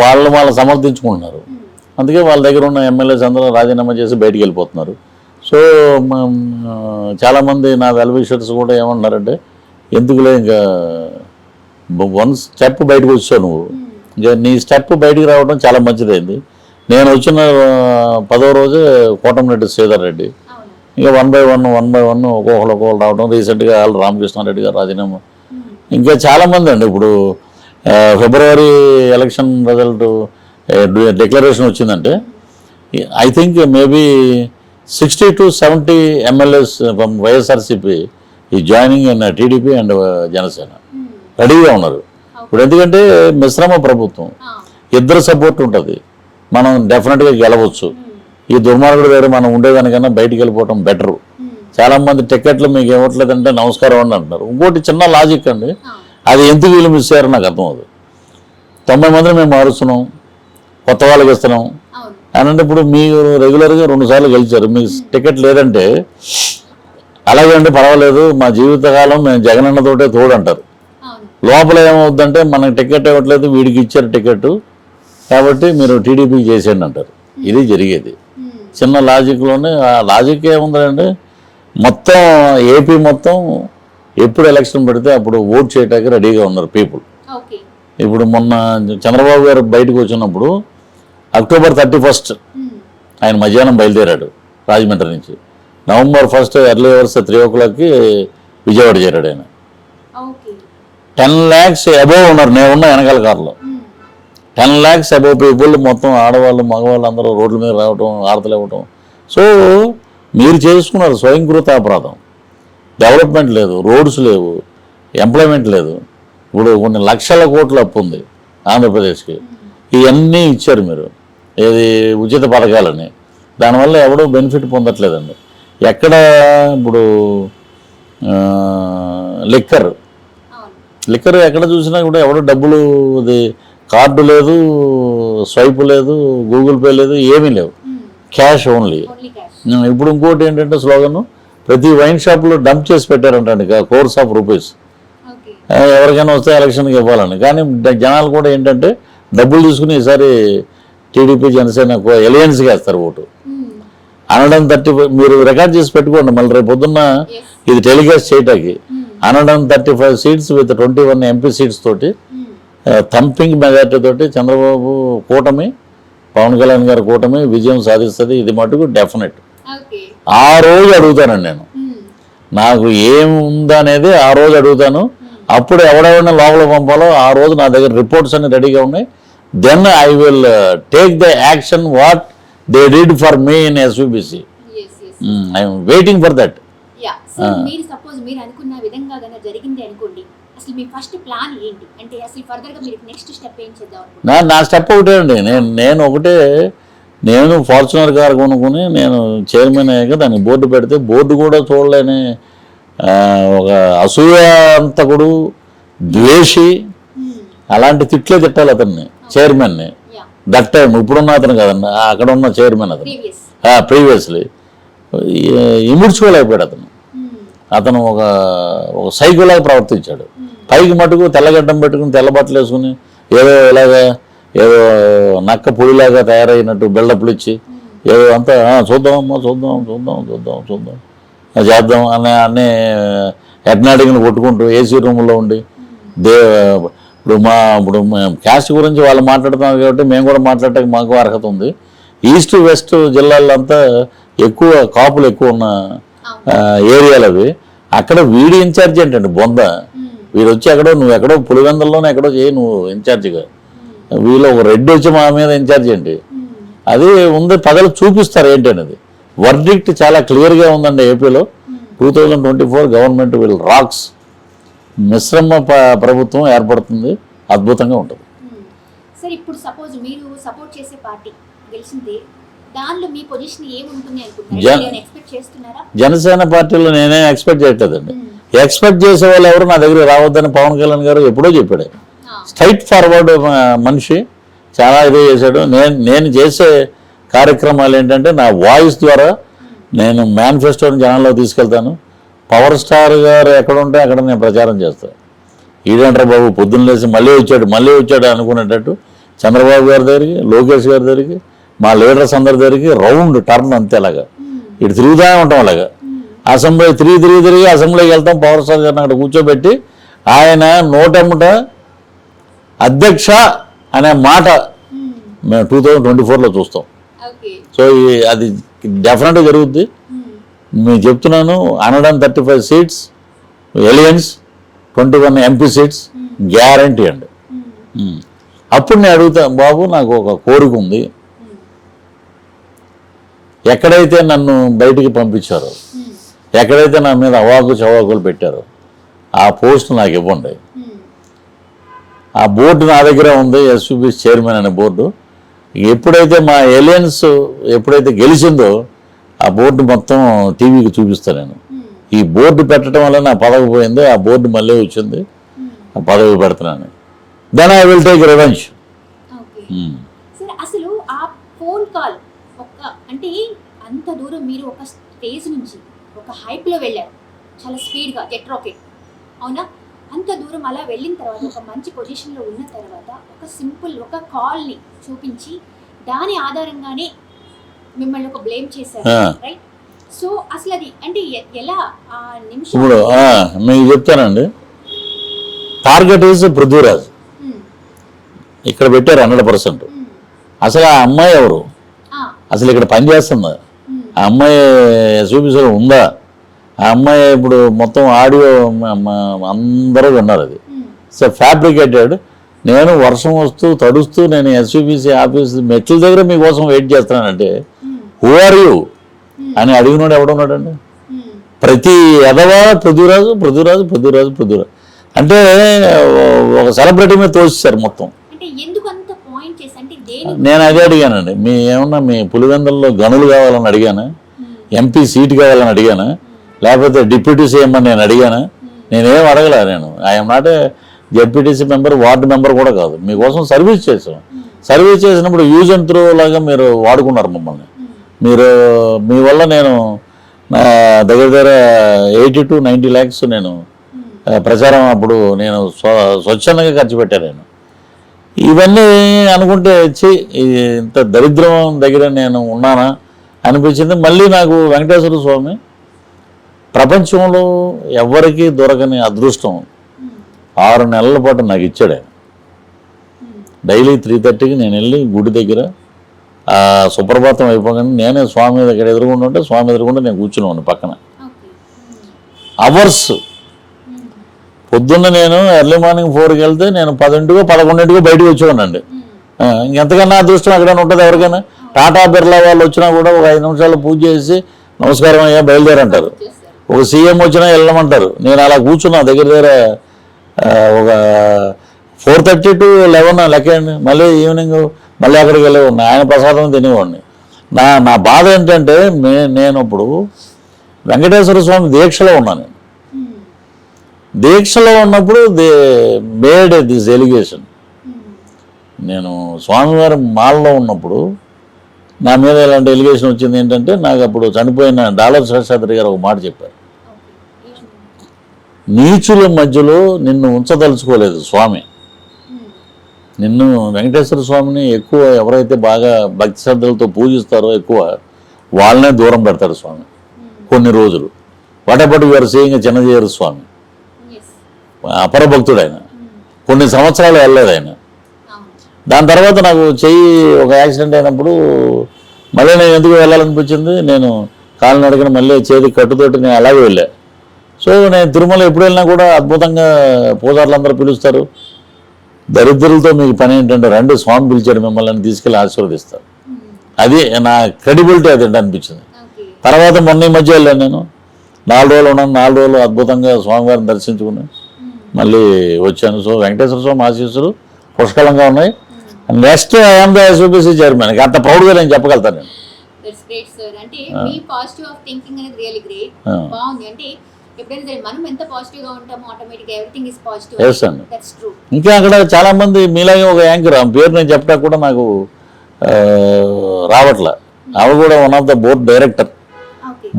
వాళ్ళు సమర్థించుకుంటున్నారు. అందుకే వాళ్ళ దగ్గర ఉన్న ఎమ్మెల్యేస్ అందరూ రాజీనామా చేసి బయటికి వెళ్ళిపోతున్నారు. సో చాలామంది నా వెల్ విషర్స్ కూడా ఏమంటున్నారంటే, ఎందుకులే ఇంకా వన్ స్టెప్ బయటకు వచ్చావు నువ్వు, ఇంకా నీ స్టెప్ బయటికి రావడం చాలా మంచిదైంది. నేను వచ్చిన 10వ రోజే కోటమిరెడ్డి శ్రీధర్ రెడ్డి, ఇంకా వన్ బై వన్ ఒక్కొక్కరు రావడం. రీసెంట్గా రామకృష్ణారెడ్డి గారు రాజీనామా, ఇంకా చాలామంది అండి. ఇప్పుడు ఫిబ్రవరి ఎలక్షన్ రిజల్ట్ డిక్లరేషన్ వచ్చిందంటే I think maybe 60 to 70 MLAs from YSRCP ఈ joining in TDP and Janasena రెడీగా ఉన్నారు. ఇప్పుడు ఎందుకంటే మిశ్రమ ప్రభుత్వం, ఇద్దరు సపోర్ట్ ఉంటుంది, మనం డెఫినెట్గా గెలవచ్చు. ఈ దుర్మార్గుడి దగ్గర మనం ఉండేదానికన్నా బయటికి వెళ్ళిపోవడం బెటరు. చాలామంది టికెట్లు మీకు ఇవ్వట్లేదంటే నమస్కారం అండి అంటున్నారు. ఇంకోటి చిన్న లాజిక్ అండి, అది ఎందుకు వీళ్ళు మిస్ అయ్యారో నాకు అర్థం అవుతుంది. 90 మందిని మేము మారుస్తున్నాం, కొత్త వాళ్ళకి ఇస్తున్నాం అని అంటే, ఇప్పుడు మీరు రెగ్యులర్గా 2 సార్లు గెలిచారు, మీకు టికెట్ లేదంటే అలాగే అండి పర్వాలేదు, మా జీవితకాలం మేము జగనన్నతోటే తోడంటారు. లోపల ఏమవుద్దంటే మనకి టికెట్ ఇవ్వట్లేదు, వీడికి ఇచ్చారు టికెట్ కాబట్టి మీరు టీడీపీకి చేసేయండి అంటారు. ఇది జరిగేది చిన్న లాజిక్లోనే. ఆ లాజిక్ ఏముందంటే, మొత్తం ఏపీ మొత్తం ఎప్పుడు ఎలక్షన్ పెడితే అప్పుడు ఓట్ చేయడానికి రెడీగా ఉన్నారు పీపుల్. ఇప్పుడు మొన్న చంద్రబాబు గారు బయటకు వచ్చినప్పుడు అక్టోబర్ 31 ఆయన మధ్యాహ్నం బయలుదేరాడు రాజమండ్రి నుంచి. నవంబర్ 1 ఎర్లీ అవర్స్ 3 o'clockకి విజయవాడ చేరాడు ఆయన. 10 lakhs అబోవ్ ఉన్నారు, నేను ఉన్న వెనకాల కారులో 10 lakhs అబోవ్ పీపుల్, మొత్తం ఆడవాళ్ళు మగవాళ్ళు అందరూ రోడ్ల మీద రావటం, ఆడతలు ఇవ్వటం. సో మీరు చేసుకున్నారు స్వయంకృత అపరాధం. డెవలప్మెంట్ లేదు, రోడ్స్ లేవు, ఎంప్లాయ్మెంట్ లేదు. ఇప్పుడు కొన్ని లక్షల కోట్ల అప్పు ఉంది ఆంధ్రప్రదేశ్కి. ఇవన్నీ ఇచ్చారు మీరు, ఏది ఉచిత పథకాలని, దానివల్ల ఎవడో బెనిఫిట్ పొందట్లేదండి. ఎక్కడ ఇప్పుడు లిక్కర్ ఎక్కడ చూసినా కూడా ఎవడో డబ్బులు, అది కార్డు లేదు, స్వైప్ లేదు, గూగుల్ పే లేదు, ఏమీ లేవు, క్యాష్ ఓన్లీ. ఇప్పుడు ఇంకోటి ఏంటంటే స్లోగన్, ప్రతి వైన్ షాప్లో డంప్ చేసి పెట్టారంటండి crores of rupees, ఎవరికైనా వస్తే ఎలక్షన్కి ఇవ్వాలని. కానీ జనాలు కూడా ఏంటంటే డబ్బులు తీసుకుని ఈసారి టీడీపీ జనసేన ఎలయన్స్కి వేస్తారు ఓటు. 135 మీరు రికార్డ్ చేసి పెట్టుకోండి, మళ్ళీ రేపు పొద్దున్న ఇది టెలికాస్ట్ చేయటానికి. 135 seats విత్ 21 MP seats తోటి థంపింగ్ మెజార్టీ తోటి చంద్రబాబు కూటమి, పవన్ కళ్యాణ్ గారి కూటమి విజయం సాధిస్తుంది. ఇది మటుకు డెఫినెట్. ఆ రోజు అడుగుతానండి నేను, నాకు ఏముందనేది ఆ రోజు అడుగుతాను. అప్పుడు ఎవడెవరిని లోపల పంపాలో ఆ రోజు నా దగ్గర రిపోర్ట్స్ అన్ని రెడీగా ఉన్నాయి. Then I will take the action what they did for me in SVBC. I'm waiting for that. మీరు సపోజ్ మీరు అనుకున్న విధంగా గనక జరిగింది అనుకోండి, అసలు మీ ఫస్ట్ ప్లాన్ ఏంటి? అంటే అసలు ఫర్దర్ గా మీరు నెక్స్ట్ స్టెప్ ఏం చేద్దాం? నా స్టెప్ ఒకటే అండి, నేను ఒకటే, నేను ఫార్చునర్ కార్ కొనుక్కుని నేను చైర్మన్ అయ్యాక దాన్ని బోర్డు పెడితే బోర్డు కూడా చూడలేని ఒక అసూయాంతకుడు, ద్వేషి, అలాంటి తిట్లే తిట్టాలి అతన్ని, చైర్మన్ని. దట్ టైం ఇప్పుడున్న అతను కదండి, అక్కడ ఉన్న చైర్మన్ అతను ప్రీవియస్లీ ఇముడ్చుకోలేకపోయాడు అతను. అతను ఒక సైకోలాగా ప్రవర్తించాడు. పైకి మటుకు తెల్లగడ్డం పెట్టుకుని తెల్ల బట్టలు వేసుకుని ఏదో ఇలాగా ఏదో నక్క పొడిలాగా తయారైనట్టు బిల్డప్లు ఇచ్చి ఏదో అంతా చూద్దామమ్మా చూద్దాం చేద్దాం అనే హెడ్నాటింగ్ని కొట్టుకుంటూ ఏసీ రూమ్లో ఉండి ఇప్పుడు క్యాస్ట్ గురించి వాళ్ళు మాట్లాడుతున్నారు కాబట్టి మేము కూడా మాట్లాడటానికి మాకు అర్హత ఉంది. ఈస్ట్ వెస్ట్ జిల్లాలంతా ఎక్కువ కాపులు ఎక్కువ ఉన్న ఏరియాలు అవి. అక్కడ వీడి ఇన్ఛార్జ్ ఏంటండి బొంద, వీడు వచ్చి ఎక్కడో నువ్వు ఎక్కడో పులివెందల్లోనే ఎక్కడో చేయి నువ్వు ఇన్ఛార్జిగా, వీళ్ళు ఒక రెడ్డి వచ్చి మా మీద ఇన్ఛార్జ్ ఏంటి? అది ఉంది, ప్రజలు చూపిస్తారు ఏంటి అనేది. వర్డిక్ట్ చాలా క్లియర్గా ఉందండి ఏపీలో. 2024 గవర్నమెంట్ విల్ రాక్స్. మిశ్రమ ప్రభుత్వం ఏర్పడుతుంది, అద్భుతంగా ఉంటుంది. సార్ ఇప్పుడు సపోజ్ మీరు సపోర్ట్ చేసే పార్టీ గెలిచింది, దానిలో మీ పొజిషన్ ఏముంటుంది అనుకుంటున్నారు? ఎక్స్పెక్ట్ చేస్తున్నారా? జనసేన పార్టీలో నేనే ఎక్స్పెక్ట్ చేయట్లేదండి. ఎక్స్పెక్ట్ చేసే వాళ్ళు ఎవరు నా దగ్గర రావద్దని పవన్ కళ్యాణ్ గారు ఎప్పుడో చెప్పాడు. స్ట్రైట్ ఫార్వర్డ్ మనిషి, చాలా ఇదే చేశాడు. నేను చేసే కార్యక్రమాలు ఏంటంటే నా వాయిస్ ద్వారా నేను మేనిఫెస్టోని జనాల్లో తీసుకెళ్తాను. పవర్ స్టార్ గారు ఎక్కడ ఉంటే అక్కడ నేను ప్రచారం చేస్తాను. ఈడంటారు బాబు పొద్దున్న లేచి మళ్ళీ వచ్చాడు అనుకునేటట్టు చంద్రబాబు గారి దగ్గరికి, లోకేష్ గారి దగ్గరికి, మా లీడర్స్ అందరి దగ్గరికి రౌండ్ టర్న్ అంతేలాగా ఇటు తిరుగుతూనే ఉంటాం. అలాగా అసెంబ్లీ తిరిగి అసెంబ్లీకి వెళ్తాం. పవర్ స్టార్ గారిని అక్కడ కూర్చోబెట్టి ఆయన నోటముట అధ్యక్ష అనే మాట మేము 2024లో చూస్తాం. సో అది డెఫినెట్గా జరుగుద్ది. నేను చెప్తున్నాను, 135 seats alliance, 21 MP seats guarantee అండి. అప్పుడు నేను అడుగుతా, బాబు నాకు ఒక కోరిక ఉంది, ఎక్కడైతే నన్ను బయటికి పంపించారో, ఎక్కడైతే నా మీద అవాకు చవాకులు పెట్టారో ఆ పోస్ట్ నాకు ఇవ్వండి. ఆ బోర్డు నా దగ్గర ఉంది, ఎస్యూబీ చైర్మన్ అనే బోర్డు. ఎప్పుడైతే మా ఎలియన్స్ ఎప్పుడైతే గెలిచిందో ఆ బోర్డు మొత్తం టీవీకి చూపిస్తాను నేను. ఈ బోర్డు పెట్టడం వల్ల నా పదవి పోయింది, ఆ బోర్డు మళ్ళీ వచ్చింది, ఆ పదవి పెడుతున్నాను. Then I will take revenge. అసలు ఆ ఫోన్ కాల్ అంటే అంత దూరం మీరు ఒక స్టేజ్ నుంచి ఒక హైప్లో వెళ్ళారు, చాలా స్పీడ్గా జెట్ రాకెట్, అవునా? అంత దూరం అలా వెళ్ళిన తర్వాత ఒక మంచి పొజిషన్లో ఉన్న తర్వాత ఒక సింపుల్ ఒక కాల్ని చూపించి దాని ఆధారంగానే మిమ్మల్ని ఒక బ్లేమ్ చేశారు, రైట్? సో అసలు అది అంటే ఎలా ఆ నిమిషం? ఇప్పుడు మీకు చెప్తానండి, టార్గెట్ ఈజ్ పృథ్వీరాజ్. ఇక్కడ పెట్టారు 100%. అసలు ఆ అమ్మాయి ఎవరు? అసలు ఇక్కడ పనిచేస్తుందా? ఆ అమ్మాయి ఎస్యూబీసీలో ఉందా? ఆ అమ్మాయి ఇప్పుడు మొత్తం ఆడియో అందరూ విన్నారు. అది సో ఫ్యాబ్రికేటెడ్. నేను వర్షం వస్తూ తడుస్తూ నేను ఎస్యూబీసీ ఆఫీస్ మెట్ల దగ్గర మీకోసం వెయిట్ చేస్తున్నానంటే హూ ఆర్ యూ అని అడిగినాడు ఎవడున్నాడండి? ప్రతి ఎదవా పృథ్వీరాజు అంటే ఒక సెలబ్రిటీ మీద తోసేశారు మొత్తం. నేను అదే అడిగానండి, ఏమన్నా మీ పులివెందుల్లో గనులు కావాలని అడిగాను, ఎంపీ సీట్ కావాలని అడిగాను, లేకపోతే డిప్యూటీ సీఎం అని నేను అడిగాను? నేనేం అడగలే. నేను I'm not a ZPTC member, ward member కూడా కాదు. మీకోసం సర్వీస్ చేసాం. సర్వీస్ చేసినప్పుడు యూజ్ అండ్ త్రో లాగా మీరు వాడుకున్నారు మమ్మల్ని. మీ వల్ల నేను దగ్గర 80 to 90 lakhs నేను ప్రచారం అప్పుడు నేను స్వచ్ఛందంగా ఖర్చు పెట్టాను. నేను ఇవన్నీ అనుకుంటే ఇంత దరిద్రం దగ్గర నేను ఉన్నానా అనిపించింది. మళ్ళీ నాకు వెంకటేశ్వర స్వామి ప్రపంచంలో ఎవరికీ దొరకని అదృష్టం 6 నెలల పాటు నాకు ఇచ్చాడు. ఆయన డైలీ 3:30కి నేను వెళ్ళి గుడి దగ్గర సుప్రభాతం అయిపోగానే నేనే స్వామి దగ్గర ఎదురుగుండా ఉంటే స్వామి ఎదురుగుండా నేను కూర్చున్నాను పక్కన. అవర్స్ పొద్దున్న నేను ఎర్లీ మార్నింగ్ 4కి వెళ్తే నేను 10ంటికో 11ంటికో బయటకు వచ్చేవానండి. ఇంకెంతకన్నా అదృష్టం ఎక్కడైనా ఉంటుంది ఎవరికైనా? టాటా బిర్లా వాళ్ళు వచ్చినా కూడా ఒక 5 నిమిషాలు పూజ చేసి నమస్కారం అయ్యా బయలుదేరంటారు. ఒక సీఎం వచ్చినా వెళ్ళమంటారు. నేను అలా కూర్చున్నా దగ్గర ఒక 4:30 to 11 లెక్కండి. మళ్ళీ ఈవినింగ్ మళ్ళీ అక్కడికి వెళ్ళేవాడిని, ఆయన ప్రసాదం తినేవాడిని. నా బాధ ఏంటంటే నేను ఇప్పుడు వెంకటేశ్వర స్వామి దీక్షలో ఉన్నాను. దీక్షలో ఉన్నప్పుడు దే మేడ్ దిస్ ఎలిగేషన్. నేను స్వామివారి మాల్లో ఉన్నప్పుడు నా మీద ఇలాంటి ఎలిగేషన్ వచ్చింది. ఏంటంటే నాకు అప్పుడు చనిపోయిన డాలర్ శేషాద్రి గారు ఒక మాట చెప్పారు, నీచుల మధ్యలో నిన్ను ఉంచదలుచుకోలేదు స్వామి. నిన్ను వెంకటేశ్వర స్వామిని ఎక్కువ ఎవరైతే బాగా భక్తి శ్రద్ధలతో పూజిస్తారో ఎక్కువ వాళ్ళనే దూరం పెడతారు స్వామి కొన్ని రోజులు. What about your seeing Chinna Jeeyar Swami? అపరభక్తుడు ఆయన. కొన్ని సంవత్సరాలు వెళ్ళలేదు ఆయన. దాని తర్వాత నాకు ఒక యాక్సిడెంట్ అయినప్పుడు మళ్ళీ నేను ఎందుకు వెళ్ళాలనిపించింది, నేను కాళ్ళని అడిగిన మళ్ళీ చేతి కట్టుతోటి నేను అలాగే వెళ్ళా. సో నేను తిరుమల ఎప్పుడు వెళ్ళినా కూడా అద్భుతంగా పూజారులు అందరూ పిలుస్తారు. దరిద్రులతో మీకు పని ఏంటంటే రండి స్వామి పిలిచాడు మిమ్మల్ని తీసుకెళ్ళి ఆశీర్వదిస్తారు. అది నా క్రెడిబిలిటీ అది అనిపించింది. తర్వాత మొన్న ఈ మధ్య వెళ్ళాను నేను, 4 రోజులు ఉన్నాను. 4 రోజులు అద్భుతంగా స్వామివారిని దర్శించుకుని మళ్ళీ వచ్చాను. సో వెంకటేశ్వర స్వామి ఆశీస్సులు పుష్కలంగా ఉన్నాయి. Next I'm the SUBC chairman. అంత ప్రౌడ్గా నేను చెప్పగలుగుతాను. నేను ఇంకా అక్కడ చాలా మంది మీలాగే ఒక యాంకర్, ఆ పేరు నేను చెప్పడా కూడా నాకు రావట్లే. ఆవిడ కూడా one of the board director.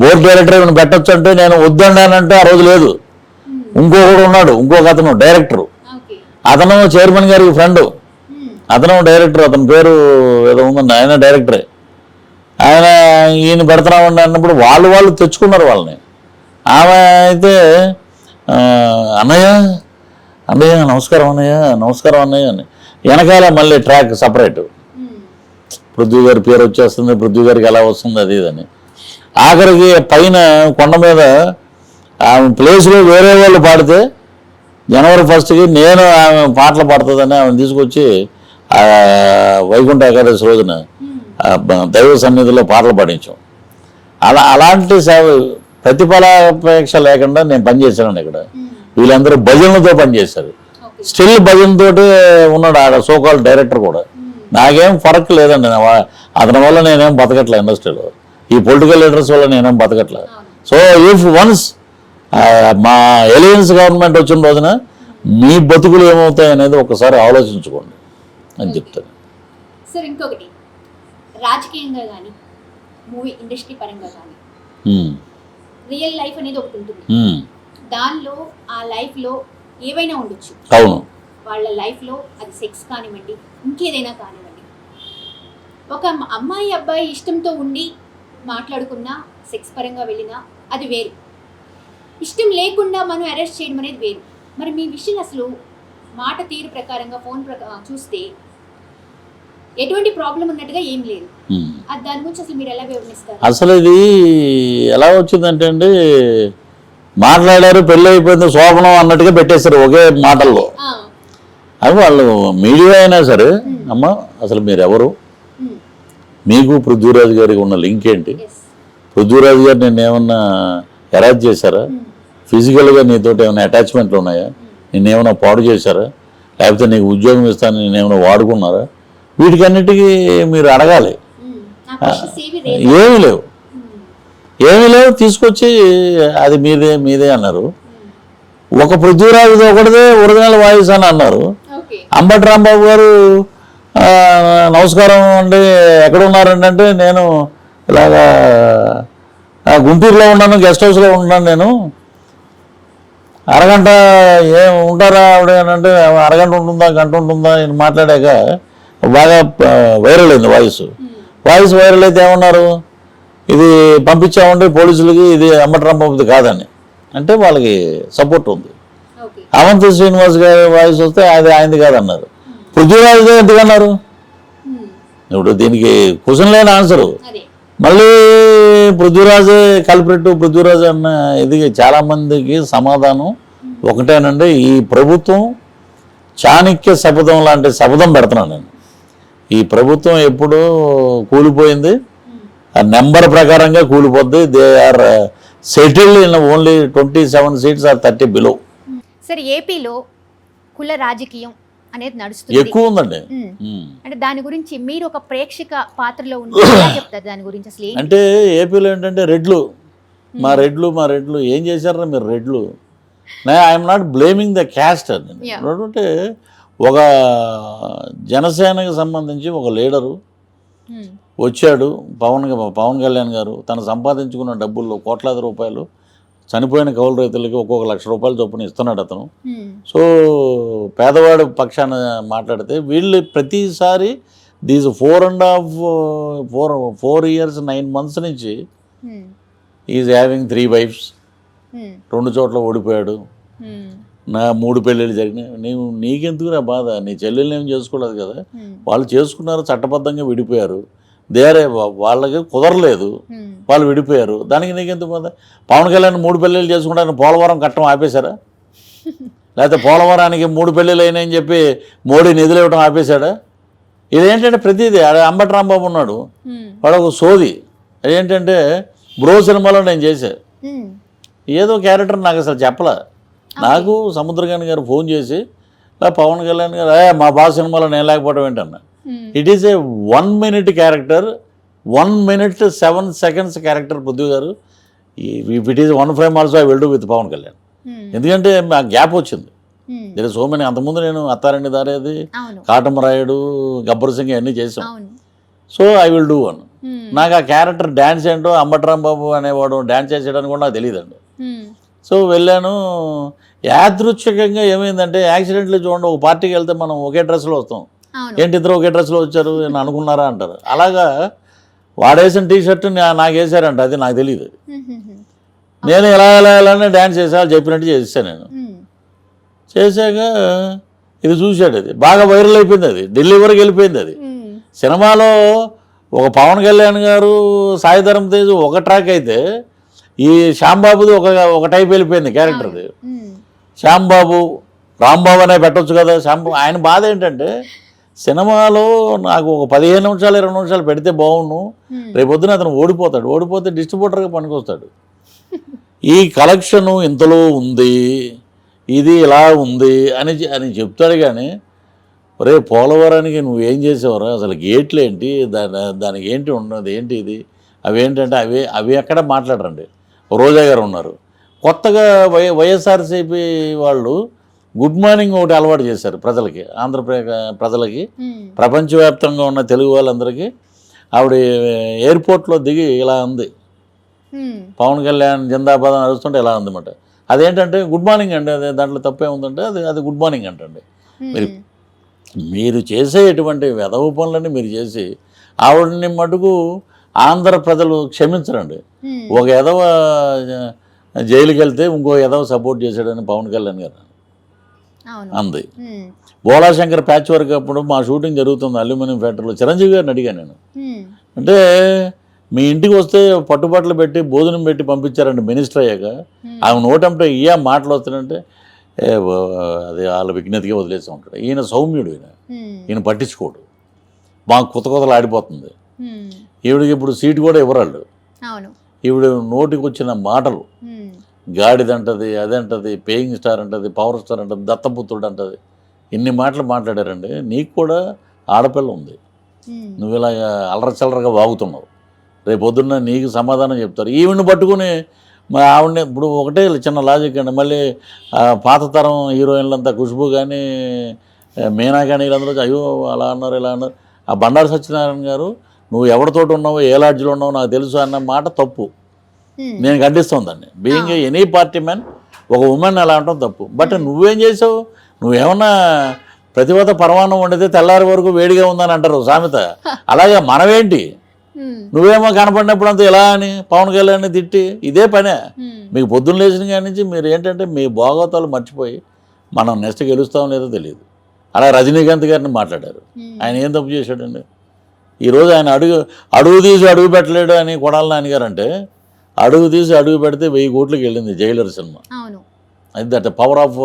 Board director ఏమైనా పెట్టచ్చు అంటే నేను వద్దన్నానంటే ఆ రోజు లేదు. ఇంకొకడు ఉన్నాడు, ఇంకొక అతను డైరెక్టర్, అతను చైర్మన్ గారికి ఫ్రెండ్, అతను డైరెక్టర్, అతని పేరు ఏదో ఉందండి, ఆయన డైరెక్టరే. ఆయన ఈయన పెడుతున్నామండి అన్నప్పుడు వాళ్ళు తెచ్చుకున్నారు వాళ్ళని. ఆమె అయితే అన్నయ్య అన్నయ్య నమస్కారం అన్నయ్య నమస్కారం అన్నయ్య అని వెనకాల మళ్ళీ ట్రాక్ సపరేట్, పృథ్వీ గారి పేరు వచ్చేస్తుంది, పృథ్వీ గారికి ఎలా వస్తుంది అది ఇదని. ఆఖరికి పైన కొండ మీద ఆమె ప్లేస్లో వేరే వాళ్ళు పాడితే జనవరి 1కి నేను ఆమె పాటలు పాడుతుందని ఆమెను తీసుకొచ్చి వైకుంఠ ఏకాదశి రోజున దైవ సన్నిధిలో పాటలు పాడించాం. అలాంటి ప్రతిఫలాపేక్ష లేకుండా నేను పనిచేశాను ఇక్కడ. వీళ్ళందరూ భజనలతో పనిచేశారు. స్టిల్ భజనతోటి ఉన్నాడు ఆడ సోకాల్ డైరెక్టర్ కూడా. నాకేం ఫరక్ లేదండి, అతని వల్ల నేనేం బతకట్లే ఇండస్ట్రీలో, ఈ పొలిటికల్ లీడర్స్ వల్ల నేనేం బతకట్లే. సో ఇఫ్ వన్స్ మా ఎలియన్స్ గవర్నమెంట్ వచ్చిన రోజున మీ బతుకులు ఏమవుతాయి అనేది ఒకసారి ఆలోచించుకోండి అని చెప్తాను. సార్ ఇంకొకటి, రాజకీయంగా కానీ మూవీ ఇండస్ట్రీ పరంగా కానీ రియల్ లైఫ్ అనేది ఒకటి ఉంటుంది. దానిలో ఆ లైఫ్లో ఏవైనా ఉండొచ్చు. అవును, వాళ్ళ లైఫ్లో అది సెక్స్ కానివ్వండి, ఇంకేదైనా కానివ్వండి. ఒక అమ్మాయి అబ్బాయి ఇష్టంతో ఉండి మాట్లాడుకున్నా, సెక్స్ పరంగా వెళ్ళినా అది వేరు. ఇష్టం లేకుండా మనం అరెస్ట్ చేయడం అనేది వేరు. మరి మీ విషయం అసలు మాట తీరు ప్రకారంగా ఫోన్ చూస్తే ఎటువంటి ప్రాబ్లం ఉన్నట్టుగా ఏం లేదు. దాని గురించి అసలు మీరు ఎలా వివరిస్తారు? అసలు ఇది ఎలా వచ్చిందంటే అండి, మాట్లాడారు పెళ్ళి అయిపోయింది శోభనం అన్నట్టుగా పెట్టేశారు ఒకే మాటల్లో. అది వాళ్ళు మీడియా అయినా సరే, అమ్మ అసలు మీరు ఎవరు, మీకు పృథ్వీరాజు గారికి ఉన్న లింక్ ఏంటి, పృథ్వీరాజు గారు నేను ఏమన్నా అరేంజ్ చేశారా, ఫిజికల్గా నీతోటి ఏమైనా అటాచ్మెంట్లు ఉన్నాయా, నేనేమైనా పాడు చేశారా, లేకపోతే నీకు ఉద్యోగం ఇస్తాను నేనేమైనా వాడుకున్నారా, వీటికన్నిటికీ మీరు అడగాలి. ఏమీ లేవు తీసుకొచ్చి అది మీదే అన్నారు. ఒక పృథ్వీరాజు ఒకటిదే ఒరిజినల్ వాయిస్ అని అన్నారు. అంబటి రాంబాబు గారు నమస్కారం అండి ఎక్కడ ఉన్నారంటే నేను ఇలాగా గుంటూరులో ఉన్నాను, గెస్ట్ హౌస్లో ఉన్నాను, నేను అరగంట ఏం ఉంటారా ఆవిడ అంటే అరగంట ఉంటుందా గంట ఉంటుందా నేను మాట్లాడాక బాగా వైరల్ అయింది వాయిస్ వైరల్ అయితే ఏమన్నారు, ఇది పంపించామంటే పోలీసులకి ఇది అంబటి రాంబాబుది కాదని అంటే వాళ్ళకి సపోర్ట్ ఉంది. అవంతి శ్రీనివాస్ గారి వాయిస్ వస్తే అది ఆయనది కాదన్నారు. పృథ్వీరాజుదే ఎందుకన్నారు? ఇప్పుడు దీనికి క్వశ్చన్ లేని ఆన్సరు. మళ్ళీ పృథ్వీరాజే కల్ప్రిట్, పృథ్వీరాజు అన్న ఇది చాలామందికి సమాధానం ఒకటేనండి, ఈ ప్రభుత్వం చాణక్య శపథం లాంటి శపథం పెడుతున్నాను నేను. ఈ ప్రభుత్వం ఎప్పుడు కూలిపోయింది, ఆ నెంబర్ ప్రకారంగా కూలిపోద్ది. They are settled in only 27 seats or 30 below. సరే, ఏపీలో కుల రాజకీయం అనేది నడుస్తుంది, ఎక్కువ ఉందండి. అంటే దాని గురించి మీరు ఒక ప్రేక్షక పాత్రలో చెప్తారు దాని గురించి అసలు అంటే ఏపీలో ఏంటంటే రెడ్లు మా రెడ్లు ఏం చేశారా మీరు రెడ్లు. I'm not blaming the cast అని. అంటే ఒక జనసేనకి సంబంధించి ఒక లీడరు వచ్చాడు, పవన్ కళ్యాణ్ గారు తను సంపాదించుకున్న డబ్బుల్లో కోట్లాది రూపాయలు చనిపోయిన కౌలు రైతులకి ఒక్కొక్క లక్ష చొప్పున ఇస్తున్నాడు అతను. సో పేదవాడి పక్షాన మాట్లాడితే వీళ్ళు ప్రతిసారి దీస్ 4 years 9 months నుంచి ఈజ్ హ్యావింగ్ 3 wives, 2 చోట్ల ఓడిపోయాడు, నా 3 పెళ్ళిళ్ళు జరిగినాయి. నీకెందుకు నా బాధ, నీ చెల్లెల్ని ఏం చేసుకోలేదు కదా, వాళ్ళు చేసుకున్నారు, చట్టబద్ధంగా విడిపోయారు, వాళ్ళకి కుదరలేదు, వాళ్ళు విడిపోయారు, దానికి నీకెందుకు బాధ? పవన్ కళ్యాణ్ 3 పెళ్ళిళ్ళు చేసుకుంటాను పోలవరం కట్టడం ఆపేశారా, లేకపోతే పోలవరానికి 3 పెళ్ళిళ్ళు అయినాయని చెప్పి మోడీ నిధులు ఇవ్వడం ఆపేశాడా? ఇదేంటంటే ప్రతిదీ అంబటి రాంబాబు ఉన్నాడు, వాడు ఒక సోది. అదేంటంటే బ్రో సినిమాలో నేను చేశా ఏదో క్యారెక్టర్ నాకు అసలు చెప్పలే. నాకు సముద్రకాని గారు ఫోన్ చేసి పవన్ కళ్యాణ్ గారు మా బాస్ సినిమాలో నేను లేకపోవడం ఏంటన్నా. It is a 1 minute character, 1 minute 7 seconds character Prithvi గారు. It is 1 frame also I will do with Pawan Kalyan. ఎందుకంటే మా గ్యాప్ వచ్చింది. దీని సో మెనీ, అంతకుముందు నేను అత్తారెడ్డి దారేది, కాటమరాయుడు, గబ్బర్ సింగ్ అన్నీ చేసాం. So I will do one. నాకు ఆ క్యారెక్టర్ డ్యాన్స్ ఏంటో అంబట్రామ్ బాబు అనేవాడు డ్యాన్స్ చేసేయడానికి కూడా నాకు తెలియదండి. సో వెళ్ళాను. యాదృచ్ఛికంగా ఏమైందంటే యాక్సిడెంట్లు చూడండి, ఒక పార్టీకి వెళ్తే మనం ఒకే డ్రెస్లో వస్తాం, ఏంటి ఇద్దరు ఒకే డ్రెస్లో వచ్చారు అని అనుకున్నారా అంటారు. అలాగా వాడేసిన టీషర్ట్ నాకు వేసారంట, అది నాకు తెలియదు. నేను ఎలానే డ్యాన్స్ చేసా, చెప్పినట్టు చేసాను. నేను చేశాక ఇది చూశాడు, అది బాగా వైరల్ అయిపోయింది, అది ఢిల్లీ వరకు వెళ్ళిపోయింది. అది సినిమాలో ఒక పవన్ కళ్యాణ్ గారు, సాయి ధరమ్ తేజ్ ఒక ట్రాక్ అయితే, ఈ శ్యాంబాబుది ఒక టైప్ వెళ్ళిపోయింది క్యారెక్టర్ది. శ్యాంబాబు రాంబాబు అనే పెట్టొచ్చు కదా శ్యాంబాబు. ఆయన బాధ ఏంటంటే సినిమాలో నాకు ఒక 15 నిమిషాలు 20 నిమిషాలు పెడితే బాగుండు, రేపొద్దున అతను ఓడిపోతే డిస్ట్రిబ్యూటర్గా పనికొస్తాడు. ఈ కలెక్షను ఇంతలో ఉంది, ఇది ఇలా ఉంది అని చెప్తాడు. కానీ రే పోలవరానికి నువ్వేం చేసేవారా, అసలు గేట్లు ఏంటి, దానికి ఏంటి ఉన్నది ఏంటి, ఇది అవి ఏంటంటే అవి ఎక్కడ మాట్లాడరండి. రోజా గారు ఉన్నారు, కొత్తగా వైఎస్ఆర్సీపీ వాళ్ళు గుడ్ మార్నింగ్ ఒకటి అలవాటు చేశారు ప్రజలకి, ఆంధ్రప్రదేశ్ ప్రజలకి, ప్రపంచవ్యాప్తంగా ఉన్న తెలుగు వాళ్ళందరికీ. ఆవిడ ఎయిర్పోర్ట్లో దిగి ఇలా ఉంది, పవన్ కళ్యాణ్ జిందాబాద్ అని అరుస్తుంటే ఇలా ఉందన్నమాట. అదేంటంటే గుడ్ మార్నింగ్ అండి, అదే దాంట్లో తప్పే ఉందంటే అది గుడ్ మార్నింగ్ అంటండి. మీరు చేసే ఎటువంటి వెధవ పనులని మీరు చేసి ఆవిడని మటుకు ఆంధ్ర ప్రజలు క్షమించరండి. ఒక ఎదవ జైలుకి వెళ్తే ఇంకో ఎదవ సపోర్ట్ చేశాడని పవన్ కళ్యాణ్ గారు అంది. బోళాశంకర్ ప్యాచ్ వర్క్ అప్పుడు మా షూటింగ్ జరుగుతుంది అల్యూమినియం ఫ్యాక్టరీలో, చిరంజీవి గారిని అడిగాను నేను. అంటే మీ ఇంటికి వస్తే పట్టుబట్టలు పెట్టి భోజనం పెట్టి పంపించారండి మినిస్టర్ అయ్యాక, ఆమె నోటంటే మాటలు వస్తానంటే అది వాళ్ళ విజ్ఞతగా వదిలేసి ఉంటాడు. ఈయన సౌమ్యుడు, ఈయన పట్టించుకోడు, మాకు కొత్తలు ఆడిపోతుంది. ఈవిడికి ఇప్పుడు సీటు కూడా ఇవ్వరాళ్ళు. ఈవిడ నోటికి వచ్చిన మాటలు, గాడిదంటది, అదంటది, పేయింగ్ స్టార్ అంటది, పవర్ స్టార్ అంటది, దత్తపుత్రుడు అంటది, ఇన్ని మాటలు మాట్లాడారండి. నీకు కూడా ఆడపిల్ల ఉంది, నువ్వు ఇలా అల్లరచల్లరగా వాగుతున్నావు, రేపు పొద్దున్న నీకు సమాధానం చెప్తారు. ఈవిని పట్టుకుని మా ఆవిడని ఇప్పుడు ఒకటే చిన్న లాజిక్ అండి. మళ్ళీ పాత తరం హీరోయిన్లంతా ఖుష్బు కానీ మీనా కానీ వీళ్ళందరూ అయ్యో అలా అన్నారు ఇలా అన్నారు. ఆ బండారు సత్యనారాయణ గారు నువ్వు ఎవరితోటి ఉన్నావో ఏ లాడ్జ్లో ఉన్నావో నాకు తెలుసు అన్న మాట తప్పు, నేను ఖండిస్తోందండి. బీయింగ్ ఎనీ పార్టీ మ్యాన్ ఒక ఉమెన్ అలా అంటాం తప్పు. బట్ నువ్వేం చేసావు, నువ్వేమన్నా ప్రతివత పరమాన్నం వండితే తెల్లారి వరకు వేడిగా ఉందని అంటారు సామెత, అలాగే మనమేంటి, నువ్వేమో కనపడినప్పుడు అంతా ఇలా అని పవన్ కళ్యాణ్ తిట్టి ఇదే పనే మీకు. పొద్దున్న లేచిన కాడి నుంచి మీరు ఏంటంటే మీ భోగవతాలు మర్చిపోయి మనం నెక్స్ట్ గెలుస్తాం లేదో తెలియదు. అలా రజనీకాంత్ గారిని మాట్లాడారు, ఆయన ఏం తప్పు చేశాడండి. ఈరోజు ఆయన అడుగు తీసి అడుగు పెట్టలేడు అని కొడాలి నాన్నగారు అంటే, అడుగు తీసి అడుగు పెడితే 1000 కోట్లకి వెళ్ళింది జైలర్ సినిమా. అది that power of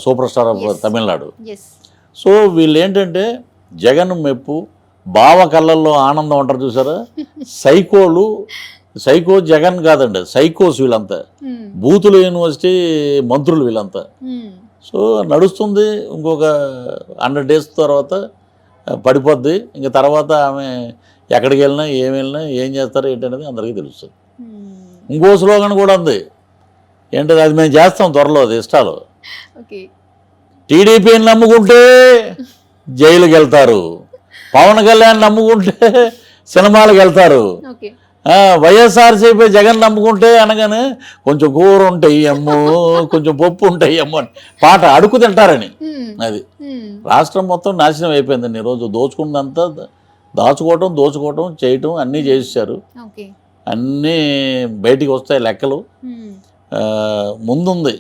super star of Tamil Nadu. So వీళ్ళు ఏంటంటే జగన్ మెప్పు, బావ కళ్ళల్లో ఆనందం అంటారు చూసారా, సైకో జగన్ కాదండి, సైకోస్ వీళ్ళంతా, బూతుల యూనివర్సిటీ మంత్రులు వీళ్ళంతా. సో నడుస్తుంది, ఇంకొక 100 days తర్వాత పడిపోద్ది. ఇంక తర్వాత ఆమె ఎక్కడికి వెళ్ళినా ఏం చేస్తారో ఏంటనేది అందరికీ తెలుస్తుంది. ఇంకో స్లోగన్ కూడా ఉంది, ఏంటది, అది మేము చేస్తాం త్వరలో, అది ఇష్టాలు. టీడీపీని నమ్ముకుంటే జైలుకి వెళ్తారు, పవన్ కళ్యాణ్ నమ్ముకుంటే సినిమాలకు వెళ్తారు, వైఎస్ఆర్సీపీ జగన్ నమ్ముకుంటే అనగానే కొంచెం కూర ఉంటాయి అమ్మో, కొంచెం పప్పు ఉంటాయి అమ్మో అని పాట అడుగు తింటారని. అది రాష్ట్రం మొత్తం నాశనం అయిపోయిందండి. ఈరోజు దోచుకున్నంతా దోచుకోవటం చేయటం అన్నీ చేసేసారు. అన్నీ బయటికి వస్తాయి లెక్కలు. ముందుంది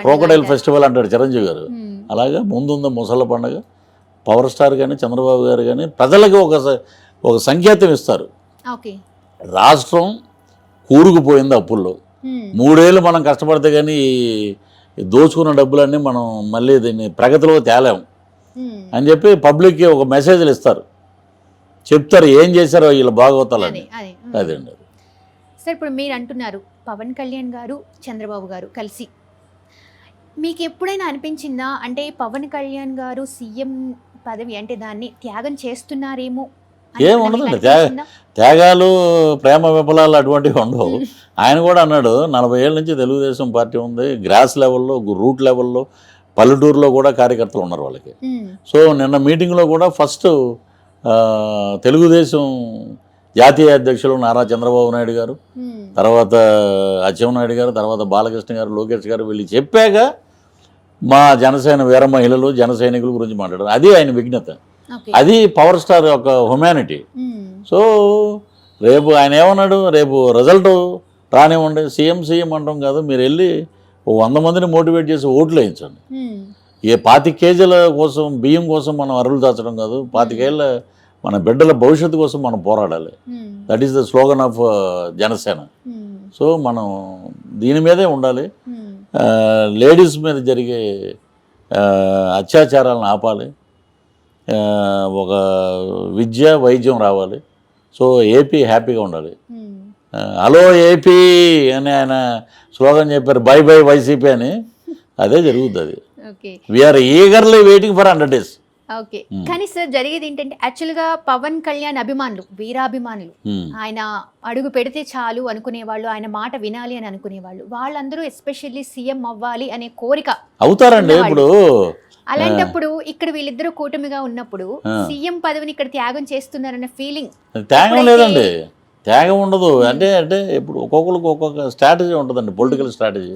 క్రోకడైల్ ఫెస్టివల్ అంటాడు చిరంజీవి గారు, అలాగా ముందుంది ముసళ్ళ పండుగ. పవర్ స్టార్ కానీ చంద్రబాబు గారు కానీ ప్రజలకు ఒక సంకేతం ఇస్తారు. రాష్ట్రం కూరుకుపోయింది అప్పుల్లో, 3 ఏళ్ళు మనం కష్టపడితే కానీ దోచుకున్న డబ్బులన్నీ మనం మళ్ళీ దీన్ని ప్రగతిలో తేలేము అని చెప్పి పబ్లిక్కి ఒక మెసేజ్లు ఇస్తారు, చెప్తారు ఏం చేశారో వీళ్ళ భాగవతాలని. అదండి సార్. ఇప్పుడు మీరు అంటున్నారు పవన్ కళ్యాణ్ గారు చంద్రబాబు గారు కలిసి, మీకు ఎప్పుడైనా అనిపించిందా అంటే పవన్ కళ్యాణ్ గారు సీఎం పదవి అంటే దాన్ని త్యాగం చేస్తున్నారేమో? ఏముండదండి, త్యాగాలు ప్రేమ విఫలాలు అటువంటివి ఉండవు. ఆయన కూడా అన్నాడు 40 ఏళ్ళ నుంచి తెలుగుదేశం పార్టీ ఉంది, గ్రాస్ లెవెల్లో రూట్ లెవెల్లో పల్లెటూరులో కూడా కార్యకర్తలు ఉన్నారు వాళ్ళకి. సో నిన్న మీటింగ్లో కూడా ఫస్ట్ తెలుగుదేశం జాతీయ అధ్యక్షులు నారా చంద్రబాబు నాయుడు గారు, తర్వాత అచ్చెన్నాయుడు గారు, తర్వాత బాలకృష్ణ గారు, లోకేష్ గారు వీళ్ళు చెప్పాక మా జనసేన వీర మహిళలు జన సైనికుల గురించి మాట్లాడారు. అది ఆయన విఘ్నత, అది పవర్ స్టార్ యొక్క హ్యుమానిటీ. సో రేపు ఆయన ఏమన్నాడు, రేపు రిజల్ట్ రానివ్వండి, సీఎం అంటాం కాదు, మీరు వెళ్ళి 100 మందిని మోటివేట్ చేసి ఓట్లు వేయించండి. ఏ 25 కేజీల కోసం బియ్యం కోసం మనం అరువులు దాచడం కాదు, 25 ఏళ్ళ మన బిడ్డల భవిష్యత్తు కోసం మనం పోరాడాలి. That is the slogan of Janasena. So మనం దీని మీదే ఉండాలి. లేడీస్ మీద జరిగే అత్యాచారాలను ఆపాలి, ఒక విద్య వైద్యం రావాలి. సో ఏపీ హ్యాపీగా ఉండాలి. హలో ఏపీ అని ఆయన స్లోగన్ చెప్పారు, బై బై వైసీపీ అని. అదే జరుగుతుంది. We're eagerly waiting for 100 days. Okay, కానీ సార్ జరిగేది ఏంటంటే యాక్చువల్గా పవన్ కళ్యాణ్ అభిమానులు, వీరాభిమానులు, ఆయన అడుగు పెడితే చాలు అనుకునేవాళ్ళు, ఆయన మాట వినాలి అని అనుకునేవాళ్ళు, వాళ్ళందరూ ఎస్పెషల్లీ సీఎం అవ్వాలి అనే కోరిక అవుతారండి. ఇప్పుడు అలాంటప్పుడు ఇక్కడ వీళ్ళిద్దరూ కూటమిగా ఉన్నప్పుడు సీఎం పదవిని ఇక్కడ త్యాగం చేస్తున్నారన్న ఫీలింగ్. త్యాగం లేదండి, త్యాగం ఉండదు. అంటే ఇప్పుడు ఒక్కొక్కరికి ఒక్కొక్క స్ట్రాటజీ ఉంటుందండి, పొలిటికల్ స్ట్రాటజీ.